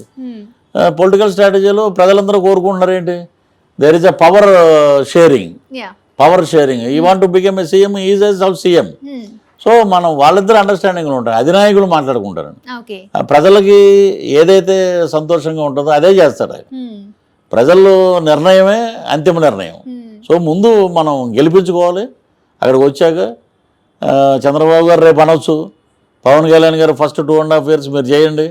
పొలిటికల్ స్ట్రాటజీలో ప్రజలందరూ కోరుకుంటున్నారు ఏంటి, there is a power sharing. You want to become a CM, is as of CM. So మనం వాళ్ళిద్దరు అండర్స్టాండింగ్లో ఉంటారు, అధినాయకులు మాట్లాడుకుంటారు. ప్రజలకి ఏదైతే సంతోషంగా ఉంటుందో అదే చేస్తారు. ప్రజల్లో నిర్ణయమే అంతిమ నిర్ణయం. సో ముందు మనం గెలిపించుకోవాలి. అక్కడికి వచ్చాక చంద్రబాబు గారు రేపు అనొచ్చు, పవన్ కళ్యాణ్ గారు ఫస్ట్ 2.5 years మీరు చేయండి,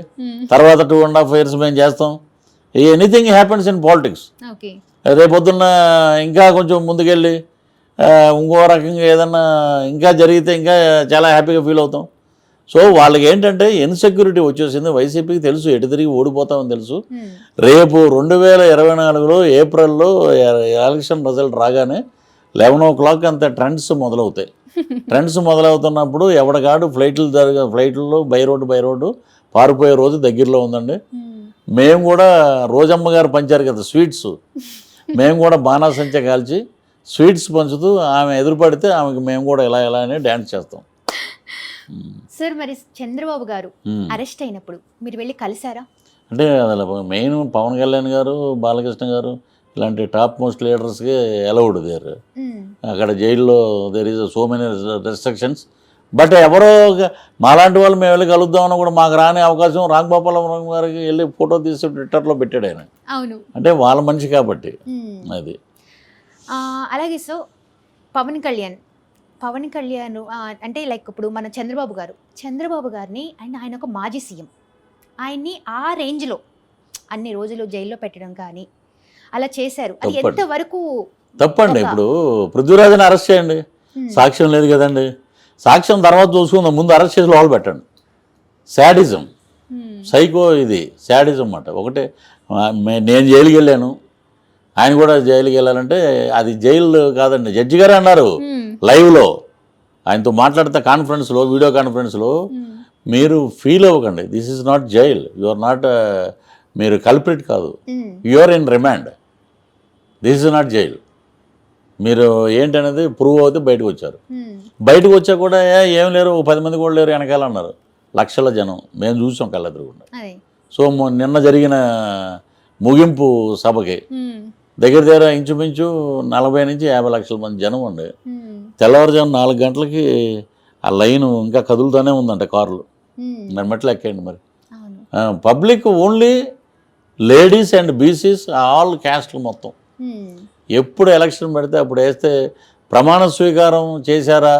తర్వాత 2.5 years మేము చేస్తాం. Anything happens in politics. రేపొద్దున్న ఇంకా కొంచెం ముందుకెళ్ళి ఇంకో రకంగా ఏదన్నా ఇంకా జరిగితే ఇంకా చాలా హ్యాపీగా ఫీల్ అవుతాం. సో వాళ్ళకి ఏంటంటే ఇన్సెక్యూరిటీ వచ్చేసింది. వైసీపీకి తెలుసు ఎటు తిరిగి ఓడిపోతామని తెలుసు. రేపు 2024లో ఏప్రిల్లో ఎలక్షన్ రిజల్ట్ రాగానే 11 o'clock అంత ట్రెండ్స్ మొదలవుతాయి. ట్రెండ్స్ మొదలవుతున్నప్పుడు ఎవడగాడు ఫ్లైట్లలో బై రోడ్డు పారిపోయే రోజు దగ్గరలో ఉందండి. మేము కూడా రోజమ్మ గారు పంచారు కదా స్వీట్స్, మేము కూడా బాణాసంచా కాల్చి స్వీట్స్ పంచుతూ ఆమె ఎదురుపడితే ఆమెకి మేము కూడా ఇలా అని డ్యాన్స్ చేస్తాం. సార్ మరి చంద్రబాబు గారు అరెస్ట్ అయినప్పుడు మీరు వెళ్ళి కలిసారా? అంటే మెయిన్ పవన్ కళ్యాణ్ గారు, బాలకృష్ణ గారు ఇలాంటి టాప్ మోస్ట్ లీడర్స్కి అలౌడ్ దేర్. అక్కడ జైల్లో there is so many restrictions. But ఎవరో మాలాంటి వాళ్ళు మేము వెళ్ళి కలుద్దామన్నా కూడా మాకు రాని అవకాశం రాంగోపాలవరం గారికి వెళ్ళి ఫోటో తీసి ట్విట్టర్లో పెట్టాడు ఆయన. అవును, అంటే వాళ్ళ మనిషి కాబట్టి అది. అలాగే సో పవన్ కళ్యాణ్ అంటే లైక్ ఇప్పుడు మన చంద్రబాబు గారిని ఆయన ఒక మాజీ సీఎం, ఆయన్ని ఆ రేంజ్లో అన్ని రోజులు జైల్లో పెట్టడం కానీ అలా చేశారు, అది ఎంతవరకు తప్పండి? ఇప్పుడు పృథ్వీరాజ్ని అరెస్ట్ చేయండి, సాక్ష్యం లేదు కదండి. సాక్ష్యం తర్వాత చూసుకుందాం, ముందు అరెస్ట్ చేసి లోపల పెట్టండి. శాడిజం, సైకో, ఇది శాడిజం అన్నమాట. ఒకటే నేను జైలుకి వెళ్ళాను, ఆయన కూడా జైలుకి వెళ్ళాలంటే అది జైలు కాదండి. జడ్జి గారే అన్నారు లైవ్లో ఆయనతో మాట్లాడితే కాన్ఫరెన్స్లో, వీడియో కాన్ఫరెన్స్లో, మీరు ఫీల్ అవ్వకండి, this is not jail, you are not, మీరు కల్ప్రిట్ కాదు, you are in remand, this is not jail, మీరు ఏంటనేది ప్రూవ్ అవుతే బయటకు వచ్చారు. బయటకు వచ్చా కూడా ఏం లేరు, 10 మంది కూడా లేరు వెనకాల అన్నారు. లక్షల జనం మేము చూసాం కళ్ళెదురుగుండా. సో నిన్న జరిగిన ముగింపు సభకి దగ్గర ఇంచుమించు 40 నుంచి 50 లక్షల మంది జనం ఉండే. తెల్లవారుజాము 4 గంటలకి ఆ లైన్ ఇంకా కదులుతూనే ఉందంట కార్లు. మరి మెట్లు ఎక్కండి. మరి public only ladies and BCs, all క్యాస్ట్లు మొత్తం. ఎప్పుడు ఎలక్షన్ పెడితే అప్పుడు వేస్తే ప్రమాణ స్వీకారం చేశారా,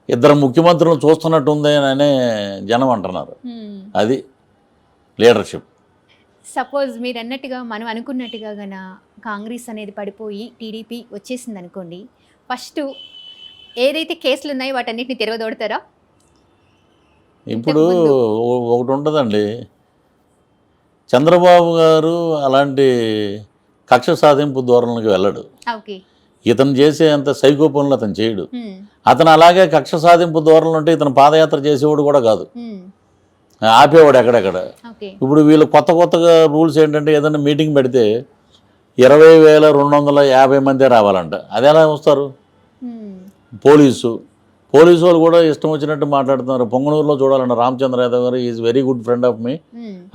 2 ముఖ్యమంత్రులను చూస్తున్నట్టు ఉంది అనే జనం అంటున్నారు. అది లీడర్షిప్. సపోజ్ మీరు అన్నట్టుగా మనం అనుకున్నట్టుగా గన కాంగ్రెస్ అనేది పడిపోయి టీడీపీ వచ్చేసింది అనుకోండి, ఫస్ట్ ఏదైతే కేసులు ఉన్నాయో వాటన్నిటిని తిరగదోడతారా? ఇప్పుడు ఒకటి ఉంటుందండి, చంద్రబాబు గారు అలాంటి కక్ష సాధింపు ధోరణులకు వెళ్ళడు. ఇతను చేసే అంత సైకో పనులు అతను చేయడు. అతను అలాగే కక్ష సాధింపు ధోరణులు ఉంటే ఇతను పాదయాత్ర చేసేవాడు కూడా కాదు, ఆపేవాడు ఎక్కడెక్కడ. ఇప్పుడు వీళ్ళు కొత్తగా రూల్స్ ఏంటంటే ఏదైనా మీటింగ్ పెడితే 20,250 మందే రావాలంట. అది ఎలా వస్తారు? పోలీసు వాళ్ళు కూడా ఇష్టం వచ్చినట్టు మాట్లాడుతున్నారు. పొంగనూరులో చూడాలన్న రామచంద్ర యాదవ్ గారు is very good friend of me.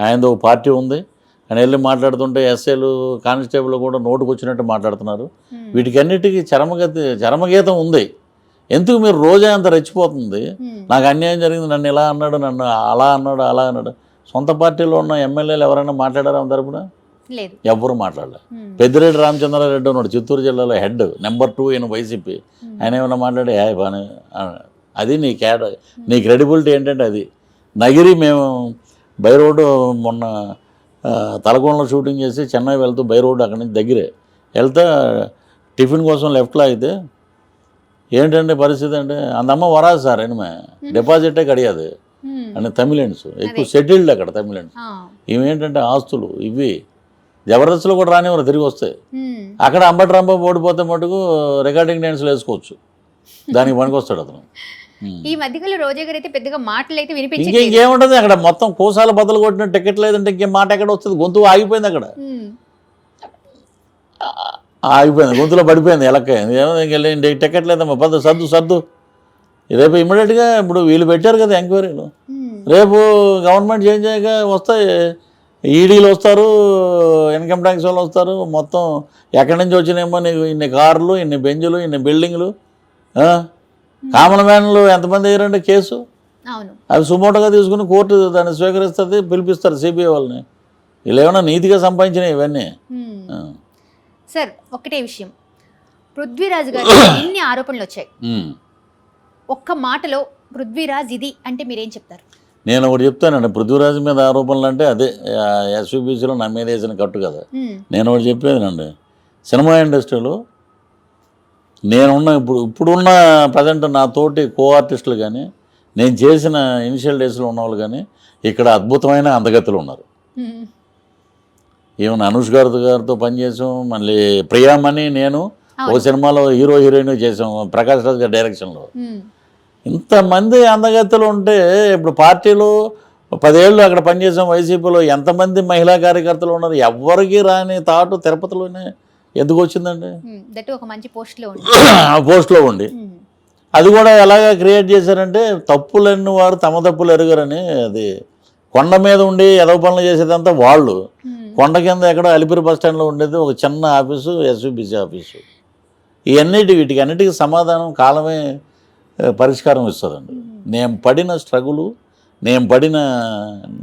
ఆయనది ఒక పార్టీ ఉంది, ఆయన వెళ్ళి మాట్లాడుతుంటే ఎస్ఐలు కానిస్టేబుల్ కూడా నోటుకు వచ్చినట్టు మాట్లాడుతున్నారు. వీటికన్నిటికీ చరమగీతం ఉంది. ఎందుకు మీరు రోజే అంత రెచ్చిపోతుంది? నాకు అన్యాయం జరిగింది, నన్ను ఇలా అన్నాడు, నన్ను అలా అన్నాడు. సొంత పార్టీలో ఉన్న ఎమ్మెల్యేలు ఎవరైనా మాట్లాడారా అందరు కూడా? లేదు, ఎవ్వరూ మాట్లాడలే. పెద్దిరెడ్డి రామచంద్రారెడ్డి ఉన్నాడు, చిత్తూరు జిల్లాలో హెడ్, నెంబర్ 2 ఈయన వైసీపీ. ఆయన ఏమన్నా మాట్లాడి బానే అది నీ క్రెడిబిలిటీ ఏంటంటే అది. నగిరి మేము బై రోడ్డు మొన్న తలకోనలో షూటింగ్ చేసి చెన్నై వెళ్తూ బై రోడ్డు అక్కడి నుంచి దగ్గరే వెళ్తే టిఫిన్ కోసం లెఫ్ట్లో అయితే ఏంటంటే పరిస్థితి అంటే అందమ్మ వరాదు సార్ ఎనిమే డిపాజిటే కడియాదు అని తమిళన్స్ ఎక్కువ సెటిల్డ్ అక్కడ తమిళన్స్. ఇవేంటంటే ఆస్తులు ఇవి జబర్దస్త్లో కూడా రానివ్వరు, తిరిగి వస్తాయి. అక్కడ అంబటి రాంబాబు ఓడిపోతే మటుకు రికార్డింగ్ డ్యాన్స్లు వేసుకోవచ్చు, దానికి పనికొస్తాడు అతను. ఈ మధ్యకాలంలో రోజా గారు అయితే పెద్దగా మాటలు అయితే వినిపించే ఇంకేముంటుంది అక్కడ, మొత్తం కోసాల బద్దలు కొట్టిన టికెట్ లేదంటే ఇంకేం మాట ఎక్కడ వస్తుంది? గొంతు ఆగిపోయింది అక్కడ, ఆగిపోయింది, గొంతులో పడిపోయింది ఎలక్కాయ. ఏమో టికెట్ లేదమ్మా, పద సర్దు. రేపు ఇమ్మీడియట్గా ఇప్పుడు వీళ్ళు పెట్టారు కదా ఎంక్వైరీలు, రేపు గవర్నమెంట్ చేంజ్ అయ్యాక వస్తాయి, ఈడీలు వస్తారు, ఇన్కమ్ ట్యాక్స్ వాళ్ళు వస్తారు, మొత్తం ఎక్కడి నుంచి వచ్చినాయేమో నీకు ఇన్ని కార్లు, ఇన్ని బెంజులు, ఇన్ని బిల్డింగ్లు, కామన్ మ్యాన్లు ఎంతమంది అయ్యారంటే కేసు. అవి సుమోటోగా తీసుకుని కోర్టు దాన్ని స్వీకరిస్తుంది, పిలిపిస్తారు సిబిఐ వాళ్ళని. వీళ్ళు ఏమైనా నీతిగా సంపాదించినాయి ఇవన్నీ. సార్ ఒకటే విషయం, పృథ్వీరాజ్ గారు ఇన్ని ఆరోపణలు వచ్చాయి, ఒక్క మాటలో పృథ్వీరాజ్ ఇది అంటే మీరేం చెప్తారు? నేను ఒకటి చెప్తానండి, పృథ్వీరాజ్ మీద ఆరోపణలు అంటే అదే ఎస్యూబీసీలో నా మీద వేసిన కట్టు కదా. నేను ఒకటి చెప్పేదినండి, సినిమా ఇండస్ట్రీలో నేనున్న ఇప్పుడున్న ప్రజెంట్ నా తోటి కో ఆర్టిస్టులు కానీ, నేను చేసిన ఇనిషియల్ డేస్లో ఉన్నవాళ్ళు కానీ ఇక్కడ అద్భుతమైన అందగతులు ఉన్నారు. ఈవెన్ అనుష్ గారితో పనిచేసాం, మళ్ళీ ప్రియామణి నేను ఓ సినిమాలో హీరో హీరోయిన్ చేసాం ప్రకాష్ రాజ్ గారి డైరెక్షన్లో. ఇంతమంది అందగతులు ఉంటే ఇప్పుడు పార్టీలో 10 ఏళ్ళు అక్కడ పనిచేసాం వైసీపీలో, ఎంతమంది మహిళా కార్యకర్తలు ఉన్నారు? ఎవ్వరికి రాని తాటు తిరుపతిలోనే ఎందుకు వచ్చిందండి? ఒక మంచి పోస్ట్లో ఉండి అది కూడా ఎలాగ క్రియేట్ చేశారంటే, తప్పులన్నీ వారు తమ తప్పులు ఎరుగరని. అది కొండ మీద ఉండి ఎదవ పనులు చేసేదంతా వాళ్ళు, కొండ కింద ఎక్కడో అలిపిరి బస్ స్టాండ్లో ఉండేది ఒక చిన్న ఆఫీసు, ఎస్యూబీసీ ఆఫీసు. వీటికి అన్నిటికీ సమాధానం కాలమే పరిష్కారం ఇస్తుందండి. నేను పడిన స్ట్రగులు, నేను పడిన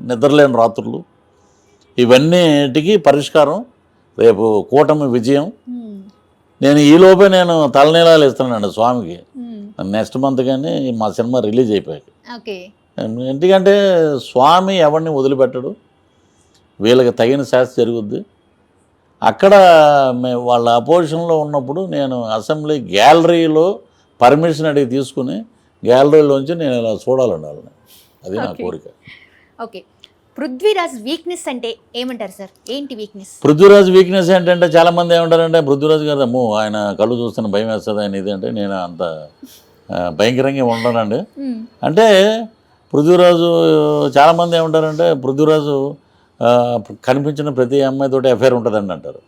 నిద్రలేని రాత్రులు, ఇవన్నిటికీ పరిష్కారం రేపు కూటమి విజయం. నేను ఈలోపే నేను తలనీలాలు ఇస్తున్నానండి స్వామికి, నెక్స్ట్ మంత్ కానీ మా సినిమా రిలీజ్ అయిపోయాక. ఎందుకంటే స్వామి ఎవరిని వదిలిపెట్టడు, వీళ్ళకి తగిన శాస్త్ర జరుగుద్ది. అక్కడ వాళ్ళ అపోజిషన్లో ఉన్నప్పుడు నేను అసెంబ్లీ గ్యాలరీలో పర్మిషన్ అడిగి తీసుకుని గ్యాలరీలోంచి నేను ఇలా చూడాలండి వాళ్ళని, అది నా కోరిక. ఓకే, పృథ్వీరాజ్ వీక్నెస్ అంటే ఏమంటారు సార్? ఏంటి వీక్నెస్? పృథ్వీరాజ్ వీక్నెస్ ఏంటంటే చాలామంది ఏమంటారంటే పృథ్వీరాజ్ గారు అమ్మో ఆయన కళ్ళు చూస్తున్న భయం వేస్తుంది ఆయన ఇది అంటే, నేను అంత భయంకరంగా ఉండనండి. అంటే పృథ్వీరాజు చాలామంది ఏమంటారంటే పృథ్వీరాజు కనిపించిన ప్రతి అమ్మాయితోటి అఫైర్ ఉంటుందండి అంటారు.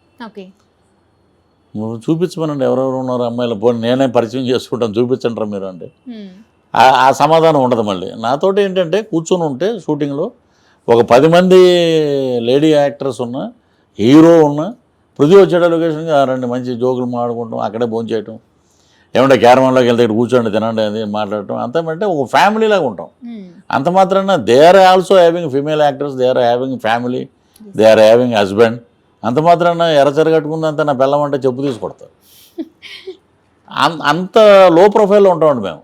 చూపించమనండి ఎవరెవరు ఉన్నారు అమ్మాయిలు, పోనీ నేనే పరిచయం చేసుకుంటాను చూపించంటారా మీరు అంటే ఆ సమాధానం ఉండదు. మళ్ళీ నాతోటి ఏంటంటే కూర్చొని ఉంటే షూటింగ్లో ఒక 10 మంది లేడీ యాక్టర్స్ ఉన్న, హీరో ఉన్న, పృథ్వీ వచ్చేట లొకేషన్గా 2 మంచి జోకులు మాట్లాడుకుంటాం, అక్కడే భోంచేయటం, ఏమంటే క్యారవాన్లోకి వెళ్తే ఇక్కడ కూర్చోండి తినండి అది మాట్లాడటం, అంతమంటే ఒక ఫ్యామిలీ లాగా ఉంటాం. అంత మాత్రాన they are also having female actors, they are having family, they are having husband. అంత మాత్రాన ఎర్రచర కట్టుకుందంతా నా పిల్లం అంటే చెప్పు తీసుకొడతారు. అంత లో ప్రొఫైల్లో ఉంటామండి మేము.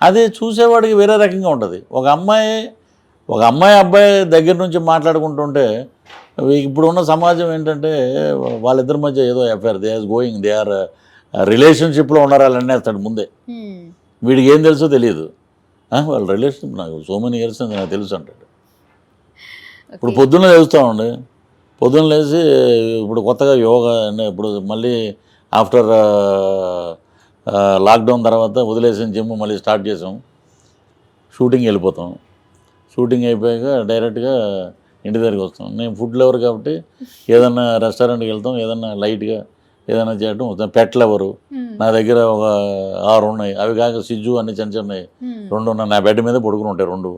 అది చూసేవాడికి వేరే రకంగా ఉంటుంది. ఒక అమ్మాయి అబ్బాయి దగ్గర నుంచి మాట్లాడుకుంటుంటే, ఇప్పుడున్న సమాజం ఏంటంటే వాళ్ళిద్దరి మధ్య ఏదో affair, they are going, they are రిలేషన్షిప్లో ఉన్నారు వాళ్ళు అనేస్తాడు ముందే. వీడికి ఏం తెలుసో తెలియదు, వాళ్ళ రిలేషన్షిప్ నాకు సో మెనీ ఇయర్స్ నాకు తెలుసు అంటాడు. ఇప్పుడు పొద్దున్న లేస్తామండి, పొద్దున్న లేచి ఇప్పుడు కొత్తగా యోగా, ఇప్పుడు మళ్ళీ ఆఫ్టర్ లాక్డౌన్ తర్వాత వదిలేసిన జిమ్ మళ్ళీ స్టార్ట్ చేసాం, షూటింగ్ వెళ్ళిపోతాం. షూటింగ్ అయిపోయాక డైరెక్ట్గా ఇంటి దగ్గరికి వస్తాం. నేను ఫుడ్ లవర్ కాబట్టి ఏదన్నా రెస్టారెంట్కి వెళ్తాం, ఏదన్నా లైట్గా ఏదైనా చేయడం. పెట్లు ఎవరు నా దగ్గర ఒక 6 ఉన్నాయి, అవి కాక సిజ్జు అన్ని చిన్న చిన్నవి 2 ఉన్నాయి, నా బెడ్ మీద పడుకుని ఉంటాయి 2.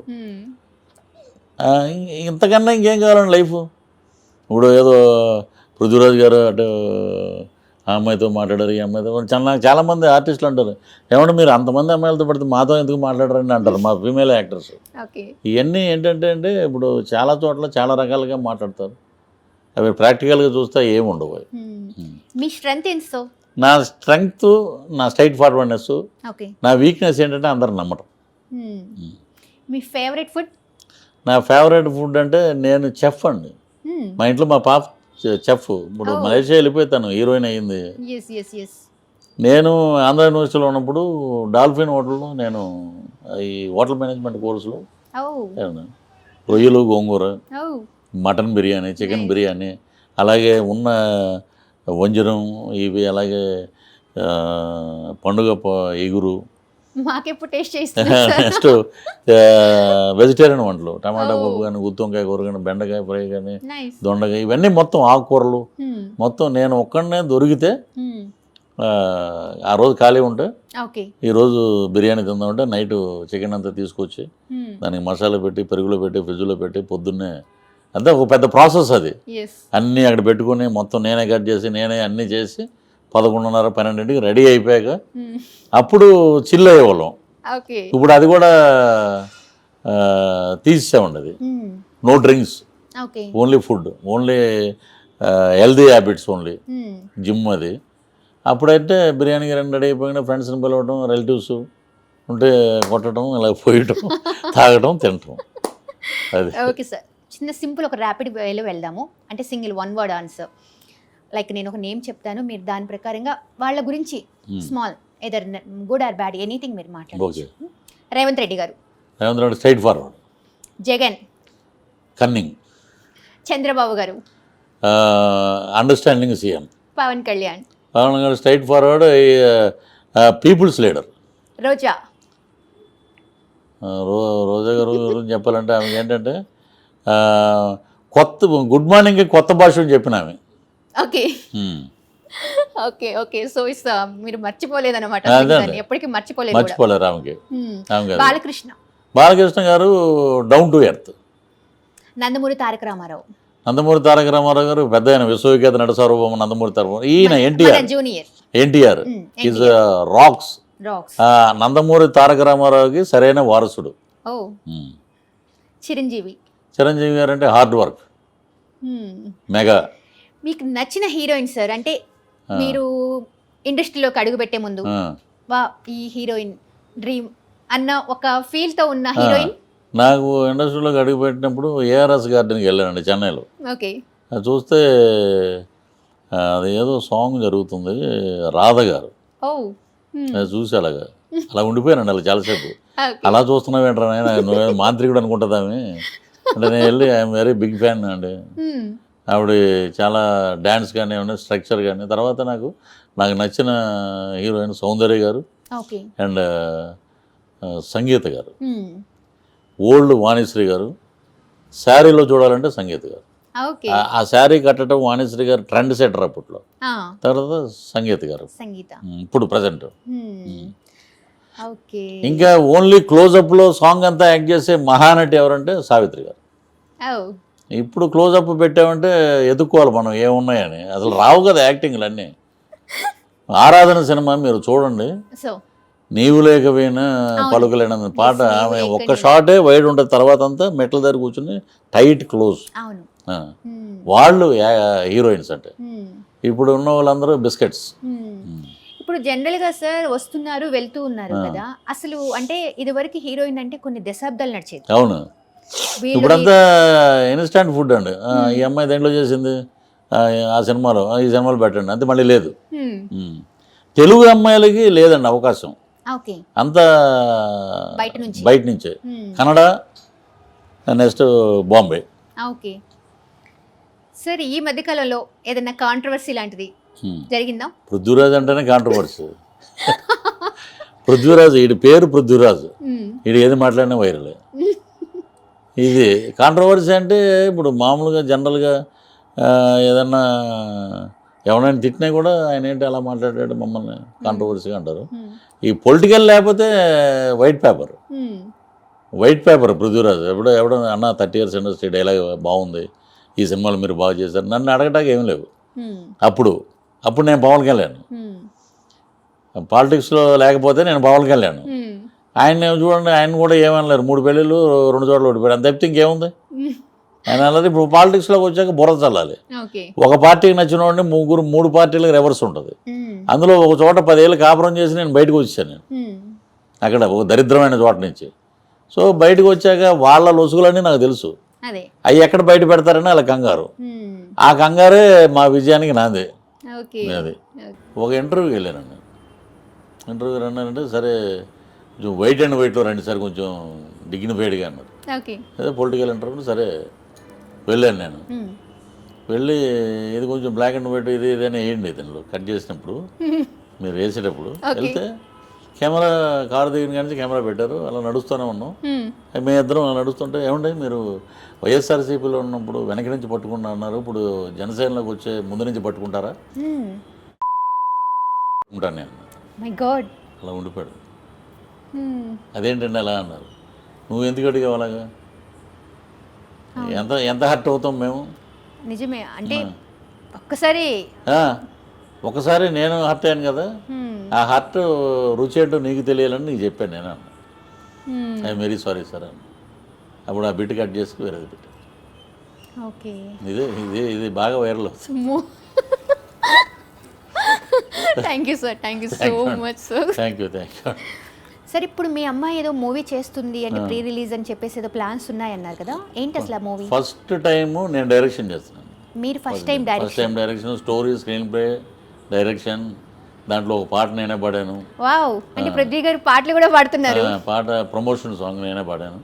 ఇంతకన్నా ఇంకేం కావాలండి లైఫ్. ఇప్పుడు ఏదో పృథ్వీరాజ్ గారు అటు ఆ అమ్మాయితో మాట్లాడారు, ఈ అమ్మాయితో చాలామంది ఆర్టిస్టులు అంటారు, ఏమంటే మీరు అంతమంది అమ్మాయిలతో పడితే మాతో ఎందుకు మాట్లాడారని అంటారు మా ఫీమేల్ యాక్టర్స్. ఇవన్నీ ఏంటంటే ఇప్పుడు చాలా చోట్ల చాలా రకాలుగా మాట్లాడతారు, అవి ప్రాక్టికల్గా చూస్తే ఏమి ఉండవు. మీ స్ట్రెంగ్త్ ఏంటి సో? నా స్ట్రెంగ్త్ నా స్ట్రైట్ ఫార్వర్డ్నెస్, నా వీక్నెస్ ఏంటంటే అందరు నమ్మటం. మీ ఫేవరెట్ ఫుడ్? నా ఫేవరెట్ ఫుడ్ అంటే నేను చెఫ్ అండి. మా ఇంట్లో మా పాప చెఫ్, ఇప్పుడు మలేషియా వెళ్ళిపోతాను, హీరోయిన్ అయ్యింది. నేను ఆంధ్ర యూనివర్సిటీలో ఉన్నప్పుడు డాల్ఫిన్ హోటల్లో నేను ఈ హోటల్ మేనేజ్మెంట్ కోర్సులో రొయ్యలు, గోంగూర, మటన్ బిర్యానీ, చికెన్ బిర్యానీ, అలాగే ఉన్న వంజరం ఇవి, అలాగే పండుగ ఎగురు, మాకెప్పుడు టేస్ట్ చేస్తాను. నెక్స్ట్ వెజిటేరియన్ వంటలు, టమాటా పప్పు కానీ, గుత్తొంకాయ కూర కానీ, బెండకాయ ఫ్రై కానీ, దొండకాయ, ఇవన్నీ మొత్తం ఆకుకూరలు మొత్తం నేను ఒక్కడనే దొరికితే ఆ రోజు ఖాళీ ఉంటే ఈరోజు బిర్యానీ తిందామంటే నైట్ చికెన్ అంతా తీసుకొచ్చి దానికి మసాలా పెట్టి పెరుగులో పెట్టి ఫ్రిడ్జ్లో పెట్టి పొద్దున్నే అంతే ఒక పెద్ద ప్రాసెస్ అది. అన్నీ అక్కడ పెట్టుకుని మొత్తం నేనే కట్ చేసి నేనే అన్నీ చేసి 11:30, 12కి రెడీ అయిపోయాక అప్పుడు చిల్ అయ్యేవాళ్ళం. ఇప్పుడు అది కూడా తీసేసామండి. అది no drinks, only food, only healthy habits, only gym. అది అప్పుడైతే బిర్యానీకి రెడీ అయిపోయిన ఫ్రెండ్స్ని పిలవడం, రిలేటివ్స్ ఉంటే కొట్టడం, ఇలా పోయటం, తాగడం, తినటం. అది. ఓకే సార్, చిన్న సింపుల్ ఒక ర్యాపిడ్ వేలో వెళ్దాము. అంటే సింగిల్ 1 వర్డ్ ఆన్సర్. లైక్ నేను ఒక నేమ్ చెప్తాను, మీరు దాని ప్రకారంగా వాళ్ళ గురించి small either good or bad anything మీరు మాట్లాడవచ్చు. రేవంత్ రెడ్డి గారు. Revanth Reddy straight forward. Jagan. Cunning. Chandrababu గారు. Understanding CM. పవన్ కళ్యాణ్. పవన్ గారు straight forward, people's leader. Roja. Roja గారు గురించి చెప్పాలంటే ఆమె ఏంటంటే కొత్త గుడ్ మార్నింగ్కి కొత్త భాష చెప్పిన ఆమె. Okay okay okay so is మీరు మర్చిపోలేదన్నమాట, ఎప్పటికీ మర్చిపోలేరు ఆమెకి. బాలకృష్ణ. బాలకృష్ణ గారు down to earth. Nandamuri Taraka Ramarao. Nandamuri Taraka Ramarao గారు పెద్ద ఆయన, విశ్వవిఖ్యాత నట సార్వభౌమ నందమూరి తారక. ఈయన ఎన్టీఆర్ ఈజ్ రాక్స్. నందమూరి తారక రామారావుకి సరైన వారసుడు. చిరంజీవి. చిరంజీవి గారు అంటే హార్డ్ వర్క్, మెగా. మీకు నచ్చిన హీరోయిన్ సార్, అంటే మీరు ఇండస్ట్రీలోకి అడుగు పెట్టే ముందు వా ఈ హీరోయిన్ డ్రీమ్ అన్న ఒక ఫీల్తో ఉన్న హీరోయిన్? నాకు ఇండస్ట్రీలోకి అడుగు పెట్టినప్పుడు ఏఆర్ఎస్ గార్డెన్కి వెళ్ళానండి చెన్నైలో. ఓకే. అది చూస్తే అది ఏదో సాంగ్ జరుగుతుంది, రాధ గారు. అది చూసి అలా ఉండిపోయానండి అలా చాలాసేపు. అలా చూస్తున్నావు ఏంట్రా నాయన, నువ్వే మాంత్రికుడు అనుకుంటుందామె అంటే. నేను వెళ్ళి ఐఎమ్ వెరీ బిగ్ ఫ్యాన్ అండి. ఆవిడ చాలా డ్యాన్స్ కానీ ఏమన్నా స్ట్రక్చర్ కానీ. తర్వాత నాకు నచ్చిన హీరోయిన్ సౌందర్య గారు అండ్ సంగీత గారు. ఓల్డ్ వాణిశ్రీ గారు. శారీలో చూడాలంటే సంగీత గారు. ఆ శారీ కట్టడం వాణిశ్రీ గారు ట్రెండ్ సెటర్ అప్పట్లో. తర్వాత సంగీత గారు ఇప్పుడు ప్రజెంట్. ఇంకా ఓన్లీ క్లోజప్లో సాంగ్ అంతా యాక్ట్ చేసే మహానటి ఎవరంటే సావిత్రి గారు. ఇప్పుడు క్లోజప్ పెట్టామంటే ఎదుక్కోవాలి మనం ఏమున్నాయని, అసలు రావు కదా యాక్టింగ్లు అన్నీ. ఆరాధన సినిమా మీరు చూడండి, నీవు లేకపోయినా పలుకలేన పాట, ఆమె ఒక్క షాటే వైడ్ ఉంటుంది, తర్వాత అంతా మెట్ల దగ్గర కూర్చుని టైట్ క్లోజ్. వాళ్ళు హీరోయిన్స్ అంటే. ఇప్పుడు ఉన్న వాళ్ళందరూ బిస్కెట్స్. ఇప్పుడు జనరల్గా సార్ వస్తున్నారు వెళ్తూ ఉన్నారు కదా, అసలు అంటే ఇదివరకు హీరోయిన్ అంటే కొన్ని దశాబ్దాలు నడిచేది. అవును, ఇప్పుడంతా ఇన్స్టాంట్ ఫుడ్ అండి. ఈ అమ్మాయి దేంట్లో చేసింది, ఆ సినిమాలో ఈ సినిమాలో పెట్టండి అంతే, మళ్ళీ లేదు. తెలుగు అమ్మాయిలకి లేదండి అవకాశం, అంతా బయట నుంచే. Kannada, next Bombay. Okay sir, ఈ మధ్యకాలంలో ఏదైనా కాంట్రవర్సీ లాంటిది జరిగిందా? పృథ్వీరాజ్ అంటేనే కాంట్రవర్సీ. పృథ్వీరాజు, వీడి పేరు పృథ్వీరాజు, వీడు ఏది మాట్లాడినా వైరలే. ఇది కాంట్రవర్సీ అంటే ఇప్పుడు మామూలుగా జనరల్గా ఏదన్నా ఎవరైనా తిట్టినా కూడా ఆయన ఏంటి అలా మాట్లాడాడు మమ్మల్ని కాంట్రవర్సీగా అంటారు. ఈ పొలిటికల్ లేకపోతే వైట్ పేపర్ పృథ్వీరాజ్ ఎవడో అన్న 30 years ఇండస్ట్రీ డైలాగ్ బాగుంది, ఈ సినిమాలు మీరు బాగా చేశారు, నన్ను అడగటానికి ఏం లేవు. అప్పుడు నేను పవన్ కళ్యాణ్, పాలిటిక్స్లో లేకపోతే నేను పవన్ కళ్యాణ్. ఆయన చూడండి, ఆయన కూడా ఏమనలేరు, 3 పెళ్ళిళ్ళు 2 చోట్ల ఓడిపోయాడు, అంత తప్పితే ఇంకేముంది ఆయన అన్నది. ఇప్పుడు పాలిటిక్స్లోకి వచ్చాక బుర్ర చల్లాలి. ఒక పార్టీకి నచ్చిన వాడిని 3 పార్టీలకు రివర్స్ ఉంటుంది. అందులో ఒక చోట 10 ఏళ్ళు కాపురం చేసి నేను బయటకు వచ్చాను. నేను అక్కడ ఒక దరిద్రమైన చోట నుంచి. సో బయటకు వచ్చాక వాళ్ళ లొసుగులన్నీ నాకు తెలుసు. అవి ఎక్కడ బయట పెడతారని వాళ్ళ కంగారు. ఆ కంగారే మా విజయానికి నాదే. అది ఒక ఇంటర్వ్యూకి వెళ్ళానండి. ఇంటర్వ్యూకి రన్నారంటే సరే కొంచెం వైట్ అండ్ వైట్లో రండి సార్, కొంచెం డిగ్నిఫైడ్గా అన్నారు. అదే పొలిటికల్ ఇంటర్వ్యూ. సరే వెళ్ళాను నేను. వెళ్ళి ఇది కొంచెం బ్లాక్ అండ్ వైట్ ఇది ఏదైనా వేయండి ఇతను కట్ చేసినప్పుడు, మీరు వేసేటప్పుడు వెళ్తే కెమెరా కారు దిగిన కానీ కెమెరా పెట్టారు. అలా నడుస్తూనే ఉన్నాం. మేము ఇద్దరం అలా నడుస్తుంటే ఏమంటే మీరు వైఎస్ఆర్సీపీలో ఉన్నప్పుడు వెనక నుంచి పట్టుకుంటా అన్నారు, ఇప్పుడు జనసేనలోకి వచ్చే ముందు నుంచి పట్టుకుంటారా ఉంటాను నేను. అలా ఉండిపోయాడు. అదేంటండి అలా అన్నారు. నువ్వు ఎందుకు అడిగావు అలాగా? ఎంత హర్ట్ అవుతాం మేము. నిజమే. అంటే ఒకసారి నేను హర్ట్ అయ్యాను కదా, ఆ హర్ట్ రుచి ఏంటో నీకు తెలియాలని నీకు చెప్పాను నేను అన్న. ఐ వెరీ సారీ సార్ అన్న. అప్పుడు ఆ బిట్ కట్ చేసుకు వేరేది బిట్. ఇది బాగా వైరల్ అవుతుంది. Thank you sir, thank you so much sir. Thank you. Sir ఇప్పుడు మీ అమ్మాయి ఏదో మూవీ చేస్తుంది అంటే ప్రీ రిలీజ్ అని చెప్పేసి ఏదో ప్లాన్స్ ఉన్నాయన్నారు కదా, ఏంటి అసలు ఆ మూవీ? ఫస్ట్ టైం నేను డైరెక్షన్ చేస్తున్నాను. మీరు first time direction, story, screen play, direction, దాంట్లో ఒక పాట నేనే పాడాను. వావ్, అంటే పృథ్వీ గారు పాటలు కూడా పాడుతున్నారు. పాట ప్రమోషన్ సాంగ్ నేనే పాడాను.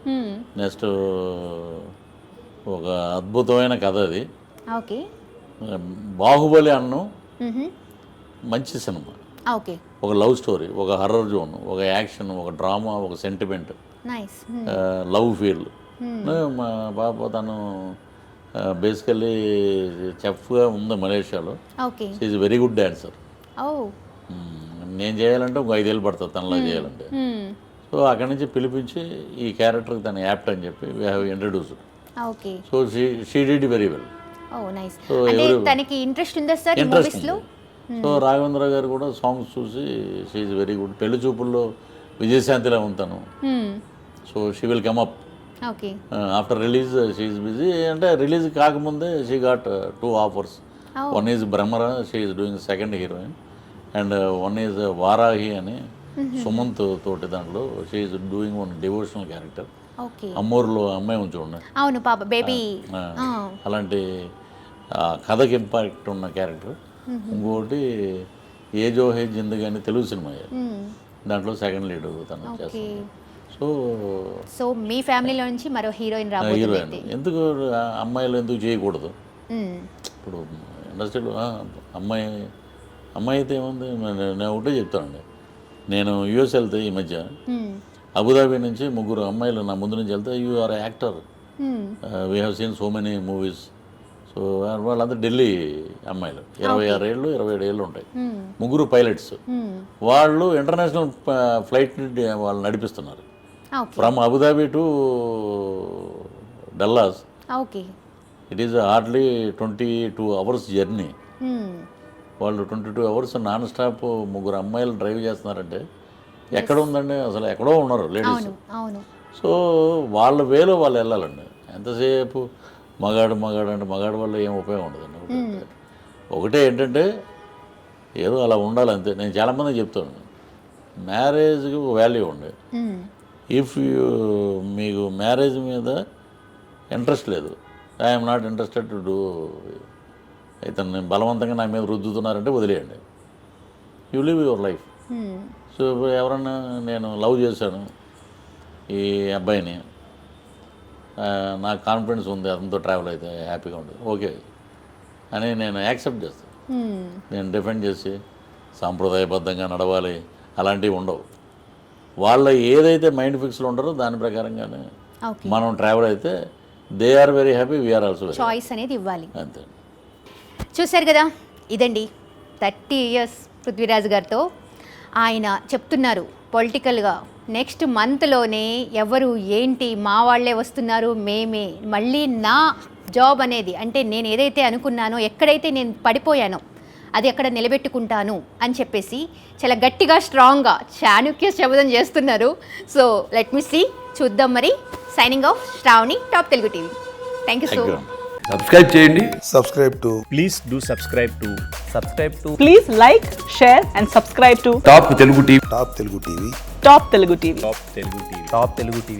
నెక్స్ట్ ఒక అద్భుతమైన కథ అది. ఓకే. బాహుబలి అన్ను మంచి సినిమా. ఓకే. ఒక లవ్ స్టోరీ, ఒక హర్రర్ జోన్, ఒక యాక్షన్, ఒక డ్రామా, ఒక సెంటిమెంట్, లవ్ ఫీల్. మా పాప తను బేసికల్లీ చెఫ్గా ఉంది మలేషియాలో. She is very good dancer. నేను చేయాలంటే ఒక 5 ఏళ్ళు పడుతుంది తనలా చేయాలంటే. సో అక్కడి నుంచి పిలిపించి ఈ క్యారెక్టర్కి తను యాప్ట్ అని చెప్పి we have introduced. So she did very well. Interest. So Raghavendra గారు కూడా సాంగ్స్ చూసి షీ ఈజ్ వెరీ గుడ్. పెళ్లి చూపుల్లో విజయశాంతిలో ఉంటాను. So she will come up after release. She is busy. అంటే రిలీజ్ కాకముందే she got 2 offers. One is Bhramara, she is doing second heroine, and one is Varahi అని సుమంత్ తోటి దాంట్లో she is doing one devotional character. అమ్మూరులో అమ్మాయి ఉంది చూడండి, అవును పాప బేబీ, అలాంటి కథకి ఇంపాక్ట్ ఉన్న క్యారెక్టర్. ఇంకోటి ఏ జో హే జిందగీ అని తెలుగు సినిమా, దాంట్లో సెకండ్ లీడ్ తను చేస్తాను. సో మీ ఫ్యామిలీలో నుంచి మరో హీరోయిన్ రాబోతుంది. ఎందుకు అమ్మాయిలు ఎందుకు చేయకూడదు? ఇప్పుడు ఇండస్ట్రీలో అమ్మాయి అయితే ఏముంది, నేను ఒకటే చెప్తానండి. నేను యూఎస్ వెళ్తే ఈ మధ్య అబుదాబి నుంచి 3 అమ్మాయిలు నా ముందు నుంచి వెళ్తే, you are actor, we have seen so many movies. So వాళ్ళంతా ఢిల్లీ అమ్మాయిలు, 26 ఏళ్ళు 27 ఏళ్ళు ఉంటాయి. 3 పైలట్స్. వాళ్ళు ఇంటర్నేషనల్ ఫ్లైట్ని వాళ్ళు నడిపిస్తున్నారు from Abu Dhabi to Dallas. It is hardly 22 hours journey. వాళ్ళు 22 hours నాన్ స్టాప్ 3 అమ్మాయిలు డ్రైవ్ చేస్తున్నారంటే ఎక్కడ ఉందండి? అసలు ఎక్కడో ఉన్నారు లేడీస్. సో వాళ్ళ వేలో వాళ్ళు వెళ్ళాలండి. ఎంతసేపు మగాడు అంటే మగాడు వల్ల ఏం ఉపయోగం ఉండదండి. ఒకటే ఏంటంటే ఏదో అలా ఉండాలి అంతే. నేను చాలామంది చెప్తాను, మ్యారేజ్కి వాల్యూ ఉండే. ఇఫ్ మీకు మ్యారేజ్ మీద ఇంట్రెస్ట్ లేదు, I'm not interested to do, ఇతన్ని బలవంతంగా నా మీద రుద్దుతున్నారంటే వదిలేయండి, you live your life. So ఎవరన్నా నేను లవ్ చేశాను ఈ అబ్బాయిని, నాకు కాన్ఫిడెన్స్ ఉంది అతనితో ట్రావెల్ అయితే హ్యాపీగా ఉంటుంది, ఓకే అని నేను యాక్సెప్ట్ చేస్తాను. నేను డిఫెండ్ చేసి సాంప్రదాయబద్ధంగా నడవాలి అలాంటివి ఉండవు. వాళ్ళ ఏదైతే మైండ్ ఫిక్స్లో ఉంటారో దాని ప్రకారంగానే మనం ట్రావెల్ అయితే they are very happy, we're also choice అనేది ఇవ్వాలి. అంతే. చూశారు కదా, ఇదండి 30 ఇయర్స్ పృథ్వీరాజ్ గారితో ఆయన చెప్తున్నారు పొలిటికల్గా నెక్స్ట్ మంత్లోనే ఎవరు ఏంటి మా వాళ్ళే వస్తున్నారు మేమే మళ్ళీ నా జాబ్ అనేది అంటే నేను ఏదైతే అనుకున్నానో ఎక్కడైతే నేను పడిపోయానో అది అక్కడ నిలబెట్టుకుంటాను అని చెప్పేసి చాలా గట్టిగా స్ట్రాంగ్గా చాణుక్య శబ్దం చేస్తున్నారు. సో లెట్ మీ సీ చూద్దాం మరి. Signing off Sravani, top Telugu TV. Thank you so Thank you. Much. Subscribe చేయండి. subscribe to Please do subscribe to Please like, share and subscribe to top Telugu TV. Top Telugu TV. Top Telugu TV. Top Telugu TV.